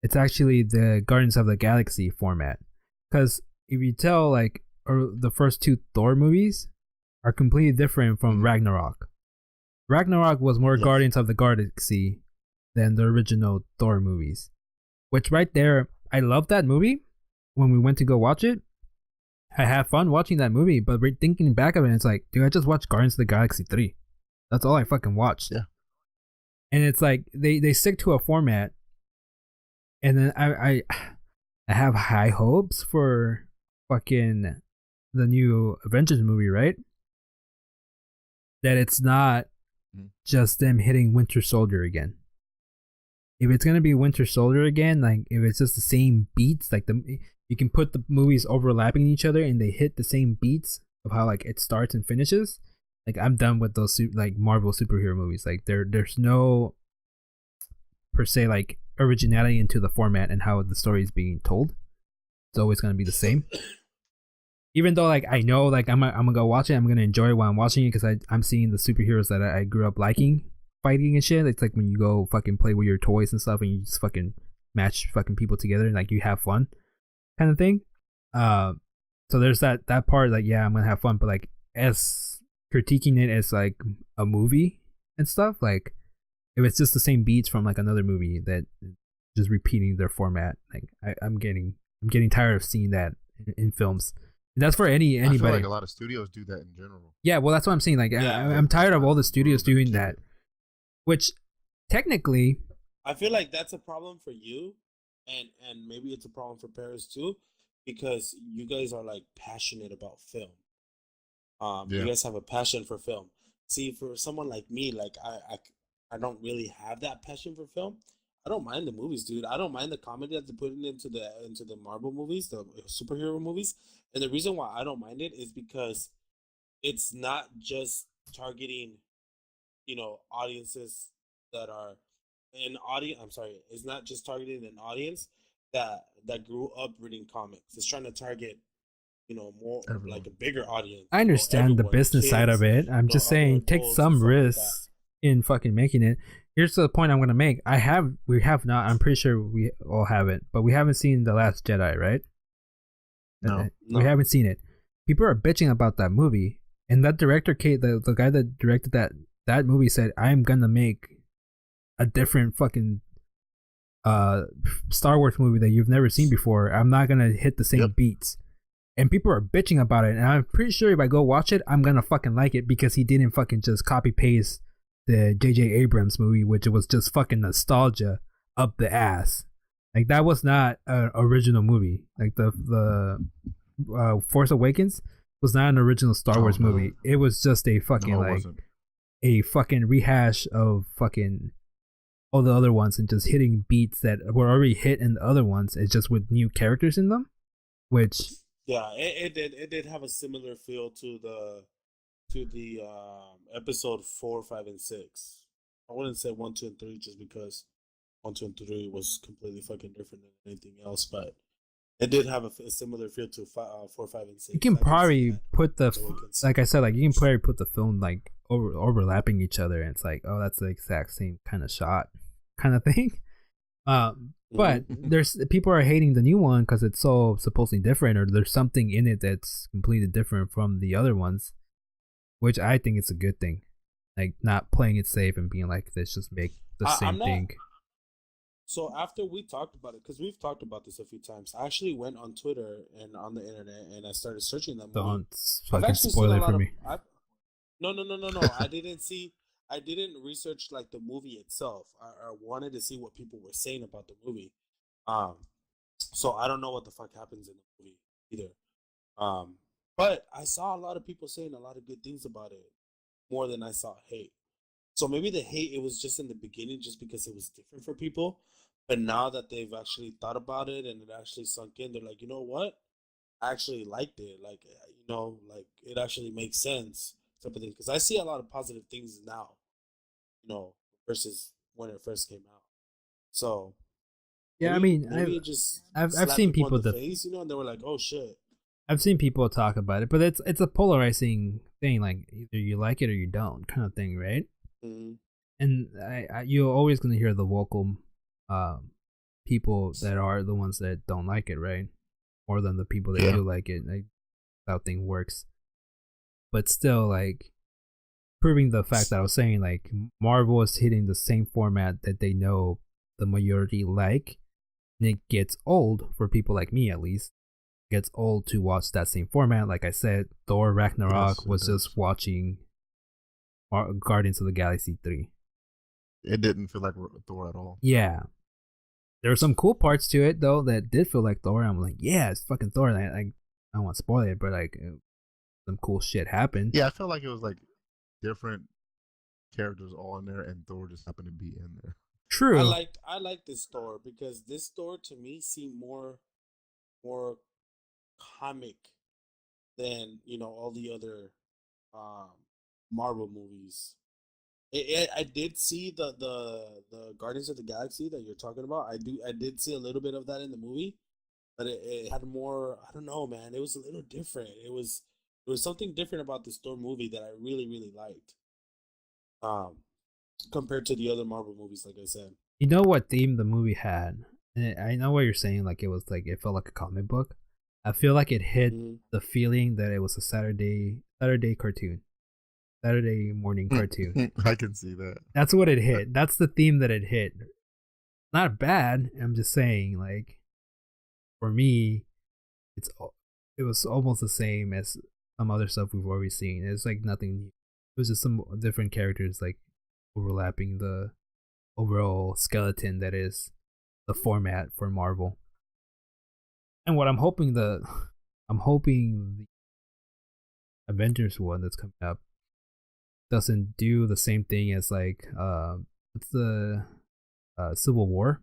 [SPEAKER 1] it's actually the Guardians of the Galaxy format. Because if you tell, like, the first two Thor movies are completely different from Ragnarok. Ragnarok was more Guardians of the Galaxy than the original Thor movies. Which right there, I love that movie. When we went to go watch it, I had fun watching that movie, but thinking back of it, it's like, dude, I just watched Guardians of the Galaxy 3. That's all I fucking watched.
[SPEAKER 3] Yeah.
[SPEAKER 1] And it's like, they stick to a format, and then I have high hopes for fucking the new Avengers movie, right? That it's not just them hitting Winter Soldier again. If it's gonna be Winter Soldier again, like if it's just the same beats, like you can put the movies overlapping each other and they hit the same beats of how like it starts and finishes. Like I'm done with those like Marvel superhero movies. Like there's no per se like originality into the format and how the story is being told. It's always gonna be the same. Even though like I know like I'm gonna go watch it, I'm gonna enjoy it while I'm watching it because I'm seeing the superheroes that I grew up liking fighting and shit. It's like when you go fucking play with your toys and stuff and you just fucking match fucking people together and like you have fun kind of thing. So there's that part like yeah I'm gonna have fun, but like as critiquing it as like a movie and stuff, like if it's just the same beats from like another movie that just repeating their format, like I'm getting tired of seeing that in films. And that's for anybody.
[SPEAKER 3] I feel like a lot of studios do that in general.
[SPEAKER 1] Yeah, well that's what I'm saying. Like I'm tired of all the studios doing that. Which technically
[SPEAKER 2] I feel like that's a problem for you, and maybe it's a problem for Paris too, because you guys are like passionate about film. You guys have a passion for film. See, for someone like me, like I don't really have that passion for film. I don't mind the movies, dude. I don't mind the comedy that they're putting into the Marvel movies, the superhero movies. And the reason why I don't mind it is because it's not just targeting, audiences that are an audience. I'm sorry, it's not just targeting an audience that grew up reading comics. It's trying to target, more everyone. Like a bigger audience.
[SPEAKER 1] I understand the business side of it. I'm just saying, take some risks in fucking making it. Here's the point I'm gonna make. We have not. I'm pretty sure we all haven't, but we haven't seen The Last Jedi, right?
[SPEAKER 3] No.
[SPEAKER 1] We haven't seen it. People are bitching about that movie, and that director, the guy that directed that movie, said, "I'm gonna make a different fucking Star Wars movie that you've never seen before. I'm not gonna hit the same beats." And people are bitching about it, and I'm pretty sure if I go watch it, I'm gonna fucking like it because he didn't fucking just copy paste the J.J. Abrams movie, which was just fucking nostalgia up the ass. Like that was not an original movie. Like the Force Awakens was not an original Star Wars movie. It was just a fucking a fucking rehash of fucking all the other ones and just hitting beats that were already hit in the other ones. It's just with new characters in them, which
[SPEAKER 2] it did have a similar feel to the episode 4, 5, and 6. I wouldn't say 1, 2, and 3 just because 1, 2, and 3 was completely fucking different than anything else, but it did have a similar feel to 4, 5, and 6.
[SPEAKER 1] You can probably put like I said, like you can probably put the film like overlapping each other, and it's like, oh, that's the exact same kind of shot, kind of thing. But there's people are hating the new one because it's so supposedly different, or there's something in it that's completely different from the other ones, which I think it's a good thing. Like not playing it safe and being like, let's just make the same thing.
[SPEAKER 2] So after we talked about it, because we've talked about this a few times, I actually went on Twitter and on the internet and I started searching them.
[SPEAKER 1] Don't fucking spoil it for me.
[SPEAKER 2] No. I didn't research like the movie itself. I wanted to see what people were saying about the movie. So I don't know what the fuck happens in the movie either. But I saw a lot of people saying a lot of good things about it, more than I saw hate. So maybe the hate, it was just in the beginning just because it was different for people. But now that they've actually thought about it and it actually sunk in, they're like, you know what? I actually liked it. Like, like it actually makes sense. It's type of thing. Because I see a lot of positive things now, versus when it first came out. So
[SPEAKER 1] yeah, I mean,
[SPEAKER 2] maybe it just
[SPEAKER 1] I've
[SPEAKER 2] slapped
[SPEAKER 1] seen
[SPEAKER 2] people
[SPEAKER 1] people
[SPEAKER 2] in the face, and they were like, "Oh shit."
[SPEAKER 1] I've seen people talk about it, but it's a polarizing thing. Like either you like it or you don't, kind of thing, right?
[SPEAKER 2] Mm-hmm.
[SPEAKER 1] And you're always gonna hear the vocal people that are the ones that don't like it, right? More than the people that do like it. Like how thing works. But still, like proving the fact that I was saying, like Marvel is hitting the same format that they know the majority like, and it gets old for people like me, at least. It gets old to watch that same format. Like I said, Thor Ragnarok was just watching Guardians of the Galaxy 3.
[SPEAKER 3] It didn't feel like Thor at all.
[SPEAKER 1] Yeah. There were some cool parts to it though that did feel like Thor. I'm like, yeah, it's fucking Thor. I don't want to spoil it, but like some cool shit happened.
[SPEAKER 3] Yeah, I felt like it was like different characters all in there, and Thor just happened to be in there.
[SPEAKER 1] True.
[SPEAKER 2] I like this Thor because this Thor to me seemed more comic than all the other Marvel movies. I did see the Guardians of the Galaxy that you're talking about. I did see a little bit of that in the movie, but it had more. I don't know, man. It was a little different. It was something different about this Thor movie that I really really liked. Compared to the other Marvel movies, like I said.
[SPEAKER 1] You know what theme the movie had? And I know what you're saying. Like it was like it felt like a comic book. I feel like it hit the feeling that it was a Saturday cartoon. Saturday morning cartoon.
[SPEAKER 3] I can see that.
[SPEAKER 1] That's what it hit. That's the theme that it hit. Not bad. I'm just saying, like, for me, it was almost the same as some other stuff we've already seen. It's like nothing new. It was just some different characters like overlapping the overall skeleton that is the format for Marvel. And what I'm hoping the Avengers one that's coming up doesn't do the same thing as like what's the Civil War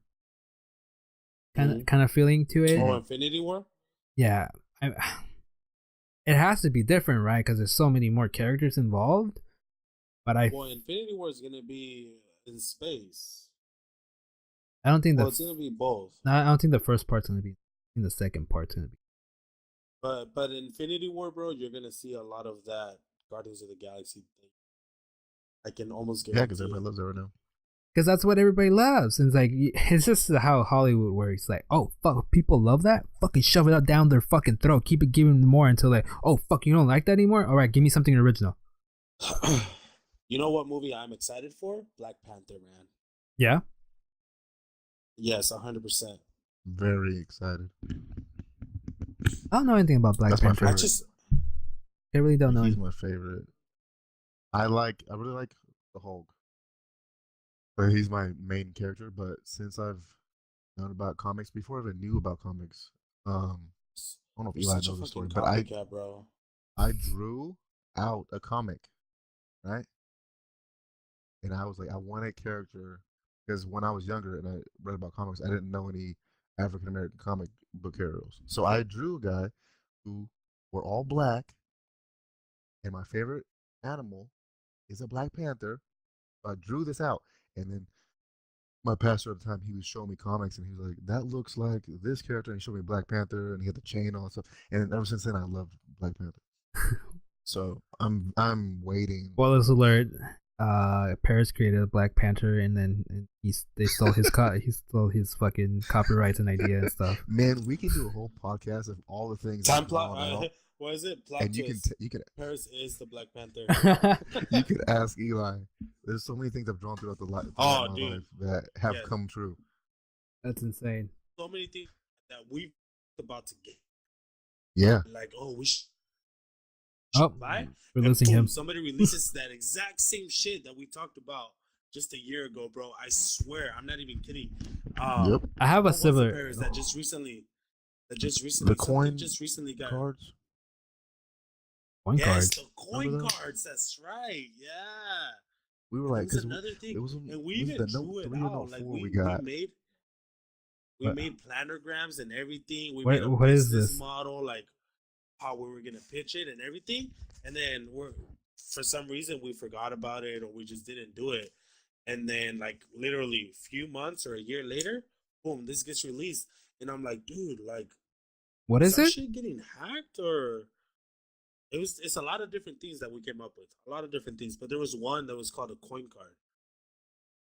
[SPEAKER 1] kind of feeling to it.
[SPEAKER 2] Oh, Infinity War.
[SPEAKER 1] Yeah, it has to be different, right? Because there's so many more characters involved. But
[SPEAKER 2] Infinity War is gonna be in space.
[SPEAKER 1] I don't think
[SPEAKER 2] it's gonna be both.
[SPEAKER 1] I don't think the first part's gonna be. I think the second part's gonna be.
[SPEAKER 2] But Infinity War, bro, you're gonna see a lot of that Guardians of the Galaxy thing. I can almost get
[SPEAKER 3] because everybody loves it right now.
[SPEAKER 1] Because that's what everybody loves. And it's like it's just how Hollywood works. Like, oh fuck, people love that. Fucking shove it down their fucking throat. Keep it giving them more until like, oh fuck, you don't like that anymore. All right, give me something original.
[SPEAKER 2] You know what movie I'm excited for? Black Panther, man.
[SPEAKER 1] Yeah.
[SPEAKER 2] Yes, 100%.
[SPEAKER 3] Very excited.
[SPEAKER 1] I don't know anything about Black Panther. I really don't know.
[SPEAKER 3] He's my favorite. I really like the Hulk. But he's my main character. But since I've known about comics, before I even knew about comics, I don't know if Eli knows the story, but I drew out a comic, right? And I was like, I want a character because when I was younger and I read about comics, I didn't know any African American comic book heroes. So I drew a guy who were all black, and my favorite animal is a Black Panther. So I drew this out, and then my pastor at the time, he was showing me comics, and he was like, "That looks like this character," and he showed me Black Panther, and he had the chain and all that stuff. And ever since then, I loved Black Panther. So I'm waiting.
[SPEAKER 1] Spoilers alert. Paris created a Black Panther, and then they stole his he stole his fucking copyrights and idea and stuff.
[SPEAKER 3] Man, we can do a whole podcast of all the things.
[SPEAKER 2] Time plot. What is it? Plot
[SPEAKER 3] and
[SPEAKER 2] twist.
[SPEAKER 3] you can.
[SPEAKER 2] Paris is the Black Panther.
[SPEAKER 3] You could ask Eli. There's so many things I've drawn throughout the life that have come true.
[SPEAKER 1] That's insane.
[SPEAKER 2] So many things that we're about to get.
[SPEAKER 3] Yeah.
[SPEAKER 2] Like, we should.
[SPEAKER 1] Buy? We're losing him.
[SPEAKER 2] Somebody releases that exact same shit that we talked about just a year ago, bro. I swear, I'm not even kidding.
[SPEAKER 1] Yep. I have a similar.
[SPEAKER 2] That just recently.
[SPEAKER 3] The coin
[SPEAKER 2] just recently got
[SPEAKER 3] cards.
[SPEAKER 1] Coin cards.
[SPEAKER 2] The coin cards. That's right. Yeah.
[SPEAKER 3] We were like,
[SPEAKER 2] because another thing, and we even drew it out. Like we made planograms and everything. We made a
[SPEAKER 1] what is this
[SPEAKER 2] model, like how we were gonna pitch it and everything. And then for some reason we forgot about it or we just didn't do it. And then like literally a few months or a year later, boom, this gets released. And I'm like, dude, like,
[SPEAKER 1] What is
[SPEAKER 2] that
[SPEAKER 1] it?
[SPEAKER 2] shit getting hacked? Or it's a lot of different things that we came up with. A lot of different things. But there was one that was called a coin card.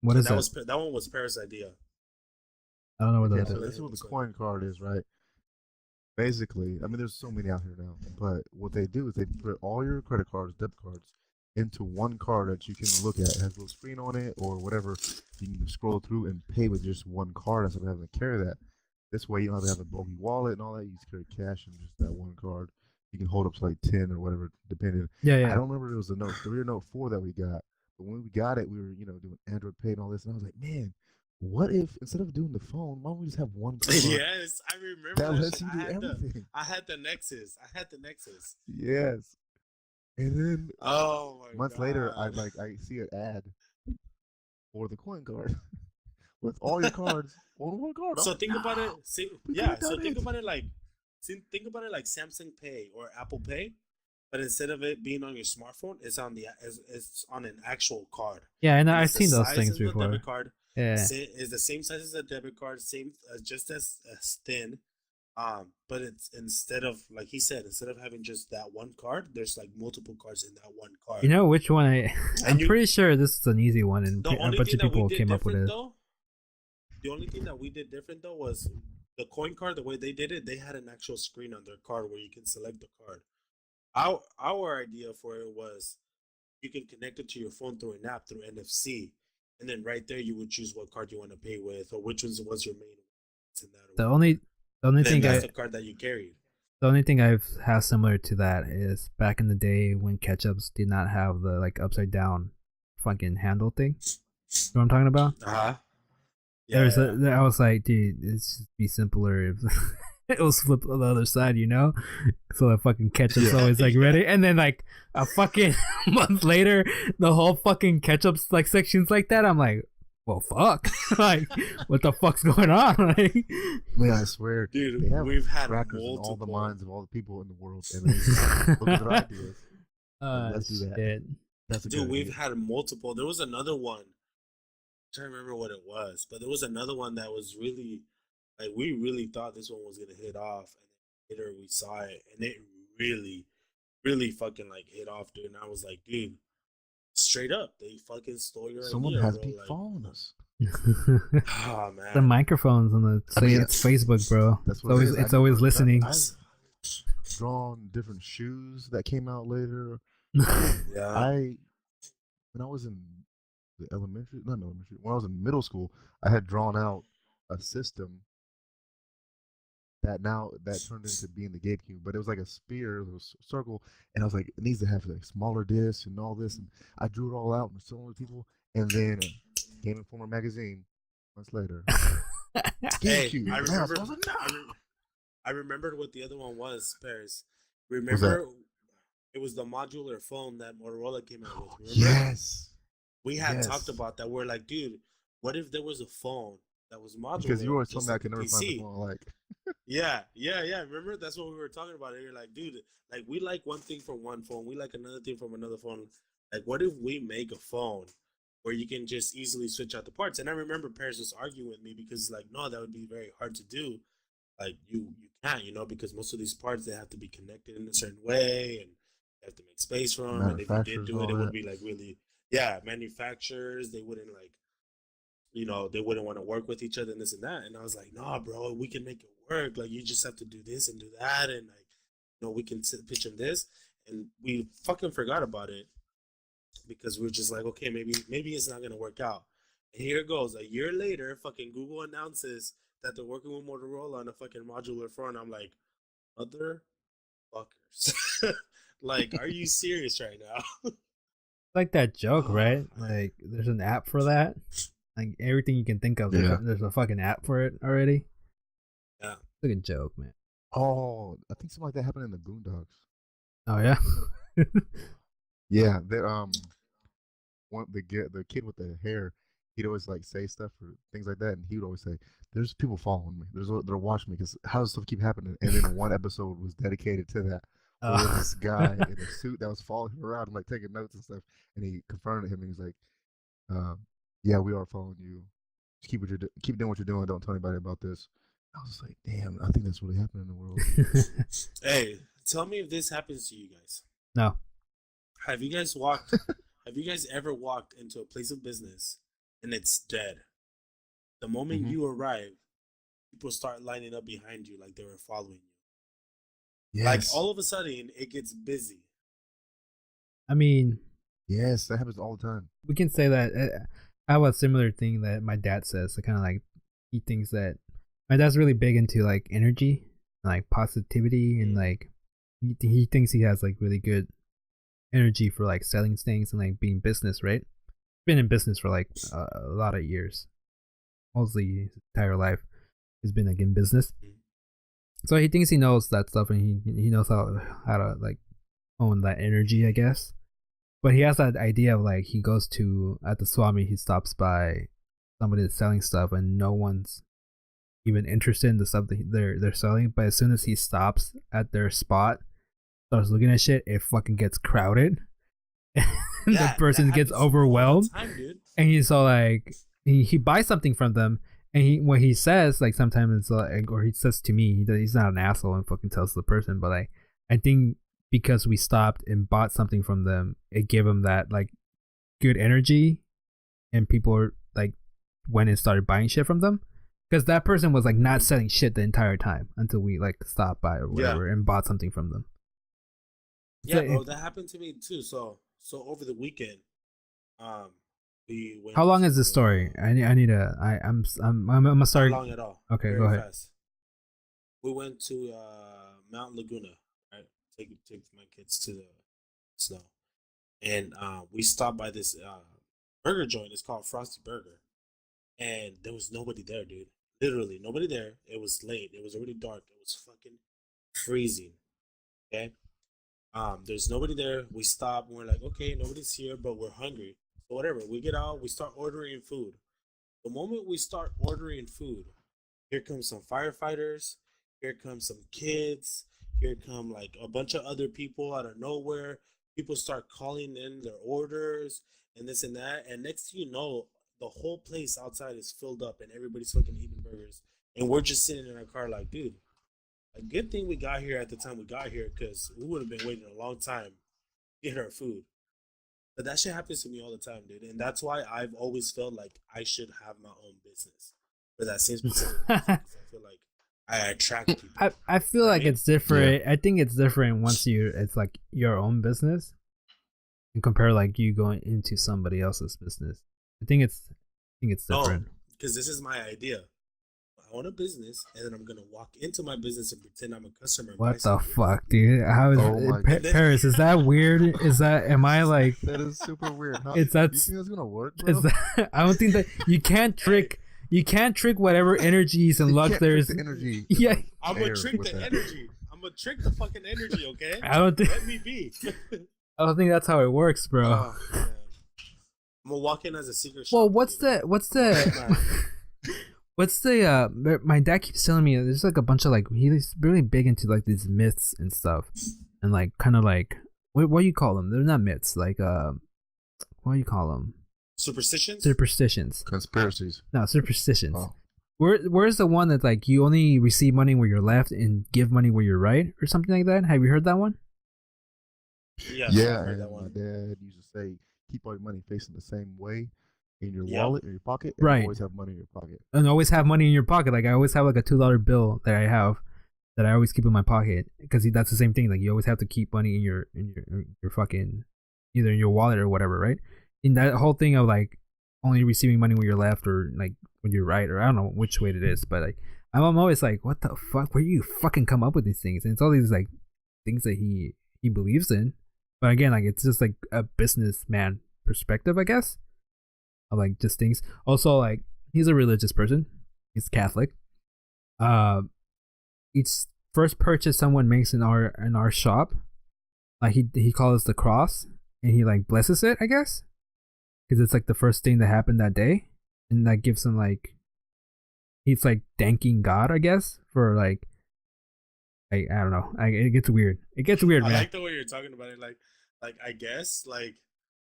[SPEAKER 1] What
[SPEAKER 2] And
[SPEAKER 1] is
[SPEAKER 2] that
[SPEAKER 1] it?
[SPEAKER 2] was that one was Paris' idea.
[SPEAKER 1] I don't know what
[SPEAKER 3] Okay,
[SPEAKER 1] that
[SPEAKER 3] so
[SPEAKER 1] is.
[SPEAKER 3] this is what the coin card is, right? Basically, I mean, there's so many out here now, but what they do is they put all your credit cards, debit cards, into one card that you can look at. It has a little screen on it or whatever. You can scroll through and pay with just one card instead of having to carry that. This way, you don't have to have a bulky wallet and all that. You just carry cash and just that one card. You can hold up to like 10 or whatever, depending.
[SPEAKER 1] Yeah,
[SPEAKER 3] I
[SPEAKER 1] yeah.
[SPEAKER 3] don't remember if it was a Note 3 or Note 4 that we got, but when we got it, we were, doing Android Pay and all this, and I was like, man, what if instead of doing the phone, why don't we just have one card
[SPEAKER 2] Yes, I remember
[SPEAKER 3] that
[SPEAKER 2] that
[SPEAKER 3] lets
[SPEAKER 2] shit.
[SPEAKER 3] you do everything?
[SPEAKER 2] I had the Nexus. I had the Nexus.
[SPEAKER 3] Yes. And then
[SPEAKER 2] Oh my
[SPEAKER 3] months
[SPEAKER 2] god.
[SPEAKER 3] later, I see an ad for the coin card with all your cards on one card.
[SPEAKER 2] So
[SPEAKER 3] I'm
[SPEAKER 2] think
[SPEAKER 3] like,
[SPEAKER 2] about it.
[SPEAKER 3] "No,
[SPEAKER 2] See,
[SPEAKER 3] we
[SPEAKER 2] yeah.
[SPEAKER 3] could've
[SPEAKER 2] So
[SPEAKER 3] done
[SPEAKER 2] think
[SPEAKER 3] it."
[SPEAKER 2] about it like, Samsung Pay or Apple Pay, but instead of it being on your smartphone, it's on an actual card.
[SPEAKER 1] Yeah, and
[SPEAKER 2] And
[SPEAKER 1] I've
[SPEAKER 2] it's the
[SPEAKER 1] seen those
[SPEAKER 2] size
[SPEAKER 1] things
[SPEAKER 2] of the
[SPEAKER 1] before.
[SPEAKER 2] debit card.
[SPEAKER 1] Yeah.
[SPEAKER 2] Is the same size as a debit card, same just as thin. But it's instead of like he said, instead of having just that one card, there's like multiple cards in that one card.
[SPEAKER 1] You know which one I'm
[SPEAKER 2] you-
[SPEAKER 1] pretty sure this is an easy one, and
[SPEAKER 2] The
[SPEAKER 1] a
[SPEAKER 2] only
[SPEAKER 1] bunch
[SPEAKER 2] thing
[SPEAKER 1] of
[SPEAKER 2] that we
[SPEAKER 1] people
[SPEAKER 2] did
[SPEAKER 1] came up with
[SPEAKER 2] different
[SPEAKER 1] it.
[SPEAKER 2] though, the only thing that we did different though was the coin card. The way they did it, they had an actual screen on their card where you can select the card. Our idea for it was you can connect it to your phone through an app through NFC, and then right there you would choose what card you want to pay with or which was your main. And that
[SPEAKER 1] The only thing
[SPEAKER 2] that's the card that you carried.
[SPEAKER 1] the only thing I've had similar to that is back in the day when ketchups did not have the like upside down fucking handle thing. You know what I'm talking about?
[SPEAKER 2] Yeah.
[SPEAKER 1] I was like, dude, it's just be simpler if it was flipped on the other side, you know? So the fucking ketchup's always like ready. And then like a fucking month later, the whole fucking ketchup's like sections like that. I'm like, well, fuck. Like, what the fuck's going on? Like,
[SPEAKER 3] Man, I swear,
[SPEAKER 2] Dude,
[SPEAKER 3] they have
[SPEAKER 2] we've had
[SPEAKER 3] trackers in
[SPEAKER 2] multiple.
[SPEAKER 3] all the minds of all the people in the world, and they just look at their ideas. Let's do that.
[SPEAKER 1] shit.
[SPEAKER 3] That's a
[SPEAKER 2] Dude,
[SPEAKER 3] good
[SPEAKER 2] we've
[SPEAKER 3] idea.
[SPEAKER 2] had multiple. There was another one. I'm trying to remember what it was, but there was another one that was really like we really thought this one was gonna hit off, and then later we saw it, and it really, really fucking like hit off, dude. And I was like, dude, straight up, they fucking stole your
[SPEAKER 3] Someone
[SPEAKER 2] idea,
[SPEAKER 3] has
[SPEAKER 2] bro.
[SPEAKER 3] to be
[SPEAKER 2] Like,
[SPEAKER 3] following us.
[SPEAKER 2] oh man,
[SPEAKER 1] The microphones on the
[SPEAKER 3] I mean,
[SPEAKER 1] it's Facebook, bro.
[SPEAKER 3] That's
[SPEAKER 1] It's
[SPEAKER 3] what it
[SPEAKER 1] always
[SPEAKER 3] is.
[SPEAKER 1] it's
[SPEAKER 3] I
[SPEAKER 1] always
[SPEAKER 3] never-
[SPEAKER 1] listening.
[SPEAKER 3] I've drawn different shoes that came out later.
[SPEAKER 2] yeah,
[SPEAKER 3] When I was in the not elementary, when I was in middle school, I had drawn out a system that turned into being the GameCube, but it was like a sphere, it was a circle, and I was like, it needs to have like smaller discs and all this, and I drew it all out and showed it to people, and then Game Informer magazine months later.
[SPEAKER 2] Hey,
[SPEAKER 3] GameCube.
[SPEAKER 2] I
[SPEAKER 3] And
[SPEAKER 2] remember.
[SPEAKER 3] was like, no.
[SPEAKER 2] I remembered what the other one was, Paris. Remember, it was the modular phone that Motorola came out with. Remember?
[SPEAKER 3] Yes.
[SPEAKER 2] We had
[SPEAKER 3] Yes.
[SPEAKER 2] talked about that. We're like, dude, what if there was a phone that was modular?
[SPEAKER 3] Because you always told
[SPEAKER 2] just
[SPEAKER 3] me I
[SPEAKER 2] like
[SPEAKER 3] could
[SPEAKER 2] a
[SPEAKER 3] never find the
[SPEAKER 2] PC?
[SPEAKER 3] phone I like.
[SPEAKER 2] Yeah. Remember, that's what we were talking about. And you're like, dude, like we like one thing from one phone, we like another thing from another phone. Like, what if we make a phone where you can just easily switch out the parts? And I remember Paris was arguing with me because, like, no, that would be very hard to do. Like, you can't, because most of these parts they have to be connected in a certain way, and you have to make space for them. And if you did do it, it would be like really, manufacturers they wouldn't like. They wouldn't want to work with each other and this and that. And I was like, nah, bro, we can make it work. Like, you just have to do this and do that. And, like, we can pitch them this. And we fucking forgot about it because we're just like, okay, maybe it's not going to work out. And here it goes. A year later, fucking Google announces that they're working with Motorola on a fucking modular phone. I'm like, motherfuckers. Like, are you serious right now?
[SPEAKER 1] Like that joke, right? Like, there's an app for that. Like everything you can think of, there's a fucking app for it already.
[SPEAKER 2] Yeah,
[SPEAKER 1] it's like a joke, man.
[SPEAKER 3] Oh, I think something like that happened in the Boondocks.
[SPEAKER 1] Oh yeah.
[SPEAKER 3] Yeah, the kid with the hair, he'd always like say stuff or things like that, and he would always say, "There's people following me. They're watching me because how does stuff keep happening?" And then one episode was dedicated to that, There was this guy in a suit that was following him around, like taking notes and stuff. And he confronted him, and he's like, "Yeah, we are following you. Just keep doing what you're doing. Don't tell anybody about this." I was like, "Damn, I think that's really happening in the world."
[SPEAKER 2] Hey, tell me if this happens to you guys.
[SPEAKER 1] No.
[SPEAKER 2] Have you guys ever walked into a place of business and it's dead? The moment you arrive, people start lining up behind you like they were following you.
[SPEAKER 3] Yes.
[SPEAKER 2] Like all of a sudden, it gets busy.
[SPEAKER 1] I mean,
[SPEAKER 3] yes, that happens all the time.
[SPEAKER 1] we can say that I have a similar thing that my dad says. So kind of like he thinks that my dad's really big into like energy, and, like positivity, and like he thinks he has like really good energy for like selling things and like being business, right? Been in business for like a lot of years, mostly his entire life. He's been like in business, so he thinks he knows that stuff, and he knows how to like own that energy, I guess. But he has that idea of like he goes to at the Swami, he stops by somebody that's selling stuff, and no one's even interested in the stuff that they're selling. But as soon as he stops at their spot, starts looking at shit, it fucking gets crowded. And the person gets overwhelmed. And he's all like, he buys something from them, and what he says, like sometimes it's like, or he says to me, he's not an asshole and fucking tells the person, but like, I think because we stopped and bought something from them, it gave him that like good energy, and people like went and started buying shit from them. Because that person was like not selling shit the entire time until we like stopped by or whatever and bought something from them.
[SPEAKER 2] Yeah, bro, that happened to me too. So over the weekend, we went.
[SPEAKER 1] How long is this story? I'm gonna start.
[SPEAKER 2] Not long at all.
[SPEAKER 1] Okay,
[SPEAKER 2] Very
[SPEAKER 1] go ahead.
[SPEAKER 2] Fast. We went to Mount Laguna, right? Take my kids to the snow, and we stopped by this burger joint. It's called Frosty Burger, and there was nobody there, dude. Literally nobody there. It was late. It was already dark. It was fucking freezing. Okay. There's nobody there. We stop and we're like, okay, nobody's here, but we're hungry. So whatever. We get out, we start ordering food. The moment we start ordering food, here comes some firefighters, here comes some kids, here come like a bunch of other people out of nowhere. People start calling in their orders and this and that. And next thing you know, the whole place outside is filled up and everybody's fucking eating burgers. And we're just sitting in our car like, dude, a good thing we got here at the time we got here, because we would have been waiting a long time to get our food. But that shit happens to me all the time, dude. And that's why I've always felt like I should have my own business. For that same specific reason, 'cause I feel like I attract people.
[SPEAKER 1] I feel like it's different. Yeah. I think it's different once it's like your own business, and compare like you going into somebody else's business. I think it's different.
[SPEAKER 2] Because this is my idea. I own a business, and then I'm gonna walk into my business and pretend I'm a customer.
[SPEAKER 1] What the fuck, dude? How is Paris? Is that weird? Am I like?
[SPEAKER 3] That is super weird. How,
[SPEAKER 1] is that?
[SPEAKER 3] You think that's gonna work, bro?
[SPEAKER 1] I don't think that you can't trick. You can't trick whatever energies and luck there's.
[SPEAKER 3] The energy.
[SPEAKER 1] Yeah,
[SPEAKER 2] I'm gonna trick the energy. I'm gonna trick the fucking energy. Okay.
[SPEAKER 1] I don't think.
[SPEAKER 2] Let me be.
[SPEAKER 1] I don't think that's how it works, bro.
[SPEAKER 2] Oh, I'm gonna walk in as a secret shop.
[SPEAKER 1] Well, what's the my dad keeps telling me there's like a bunch of like he's really big into like these myths and stuff, and like kind of like what do you call them? They're not myths, like what do you call them? Superstitions.
[SPEAKER 3] Conspiracies.
[SPEAKER 1] No, superstitions. Oh. Where's the one that like you only receive money where you're left and give money where you're right, or something like that? Have you heard that one?
[SPEAKER 2] Yes,
[SPEAKER 3] yeah, and that one. My dad used to say, keep all your money facing the same way in your wallet or your pocket, and
[SPEAKER 1] right.
[SPEAKER 3] Always have money in your pocket.
[SPEAKER 1] And always have money in your pocket. Like I always have like a $2 bill that I always keep in my pocket, because that's the same thing. Like you always have to keep money in your fucking either in your wallet or whatever, right? In that whole thing of like only receiving money when you're left or like when you're right, or I don't know which way it is, but like I'm always like, what the fuck? Where do you fucking come up with these things? And it's all these like things that he believes in. But again, like it's just like a businessman perspective, I guess. Of like just things. Also, like he's a religious person. He's Catholic. Each first purchase someone makes in our shop, like he calls the cross, and he like blesses it, I guess, because it's like the first thing that happened that day, and that gives him like he's like thanking God, I guess, for like I don't know. It gets weird. It gets weird, man.
[SPEAKER 2] I like the way you're talking about it. Like I guess, like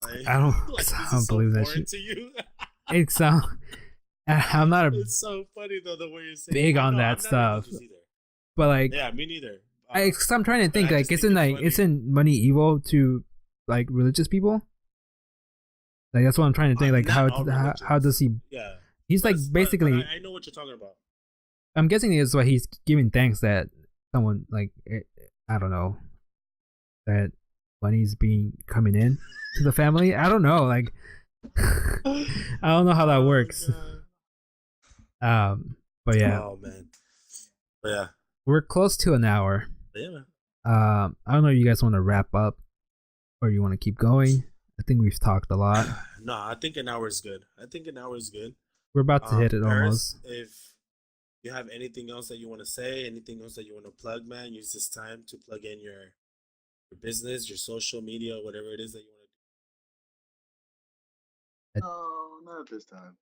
[SPEAKER 1] I don't.
[SPEAKER 2] like,
[SPEAKER 1] I don't believe that shit.
[SPEAKER 2] To you?
[SPEAKER 1] It's I'm not
[SPEAKER 2] It's so funny though the way you're saying.
[SPEAKER 1] big on that stuff. But like,
[SPEAKER 2] yeah, me neither.
[SPEAKER 1] Cause I'm trying to think like,
[SPEAKER 2] funny.
[SPEAKER 1] isn't money evil to like religious people? Like that's what I'm trying to think. Like how does he?
[SPEAKER 2] Yeah,
[SPEAKER 1] he's like basically.
[SPEAKER 2] I know what you're talking about.
[SPEAKER 1] I'm guessing it's why he's giving thanks that someone like I don't know that money's coming in to the family. I don't know. Like I don't know how that works. But yeah.
[SPEAKER 2] Oh man. But yeah.
[SPEAKER 1] We're close to an hour.
[SPEAKER 2] Yeah.
[SPEAKER 1] I don't know if you guys want to wrap up or you want to keep going. I think we've talked a lot.
[SPEAKER 2] No, I think an hour is good.
[SPEAKER 1] We're about to hit it
[SPEAKER 2] Paris,
[SPEAKER 1] almost.
[SPEAKER 2] If you have anything else that you want to say, anything else that you want to plug, man, use this time to plug in your business, your social media, whatever it is that you want to do.
[SPEAKER 3] Oh, not at this time.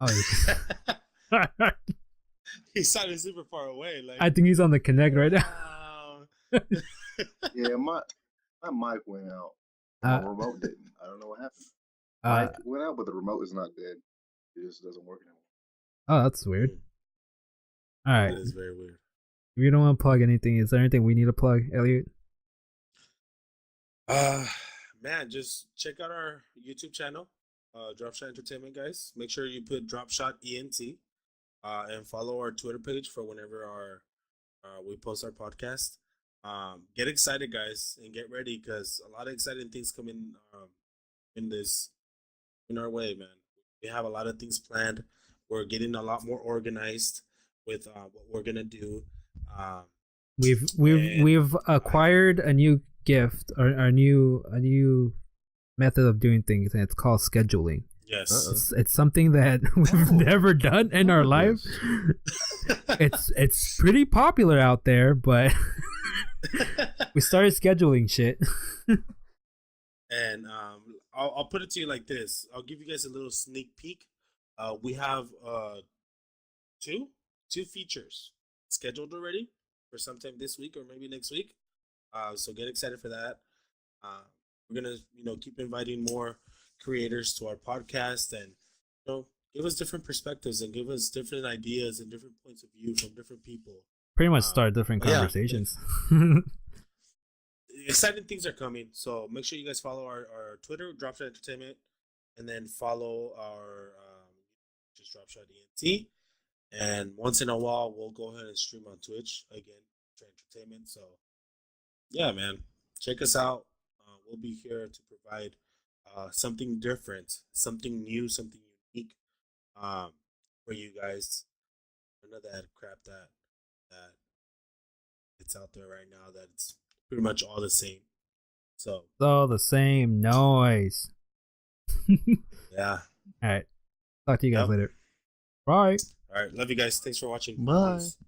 [SPEAKER 1] Oh,
[SPEAKER 2] he sounded super far away. Like
[SPEAKER 1] I think he's on the Connect right now.
[SPEAKER 3] Yeah, my mic went out. My remote didn't. I don't know what happened. Mic went out, but the remote is not dead. It just doesn't work anymore.
[SPEAKER 1] Oh, that's weird. All right.
[SPEAKER 2] It is very weird.
[SPEAKER 1] If you don't want to plug anything, is there anything we need to plug, Eliud?
[SPEAKER 2] Man, just check out our YouTube channel, Dropshot Entertainment, guys. Make sure you put DropshotEnt, and follow our Twitter page for whenever we post our podcast. Get excited, guys, and get ready because a lot of exciting things come in our way, man. We have a lot of things planned. We're getting a lot more organized with what we're gonna do.
[SPEAKER 1] We've acquired a new gift or a new method of doing things, and it's called scheduling.
[SPEAKER 2] Yes,
[SPEAKER 1] it's something that we've never done in our life. It's pretty popular out there, but we started scheduling shit.
[SPEAKER 2] And I'll put it to you like this. I'll give you guys a little sneak peek. We have two features scheduled already for sometime this week or maybe next week. So get excited for that. We're gonna keep inviting more creators to our podcast and give us different perspectives and give us different ideas and different points of view from different people.
[SPEAKER 1] Pretty much start different conversations.
[SPEAKER 2] Exciting things are coming, so make sure you guys follow our Twitter, Dropshot Entertainment, and then follow our just DropshotEnt. And once in a while, we'll go ahead and stream on Twitch again for entertainment. So, yeah, man, check us out. We'll be here to provide something different, something new, something unique for you guys. None of that crap that it's out there right now. That it's pretty much all the same. So
[SPEAKER 1] it's all the same noise.
[SPEAKER 2] Yeah.
[SPEAKER 1] All right. Talk to you guys later. Bye.
[SPEAKER 2] All right. Love you guys. Thanks for watching.
[SPEAKER 3] Bye.
[SPEAKER 2] Peace.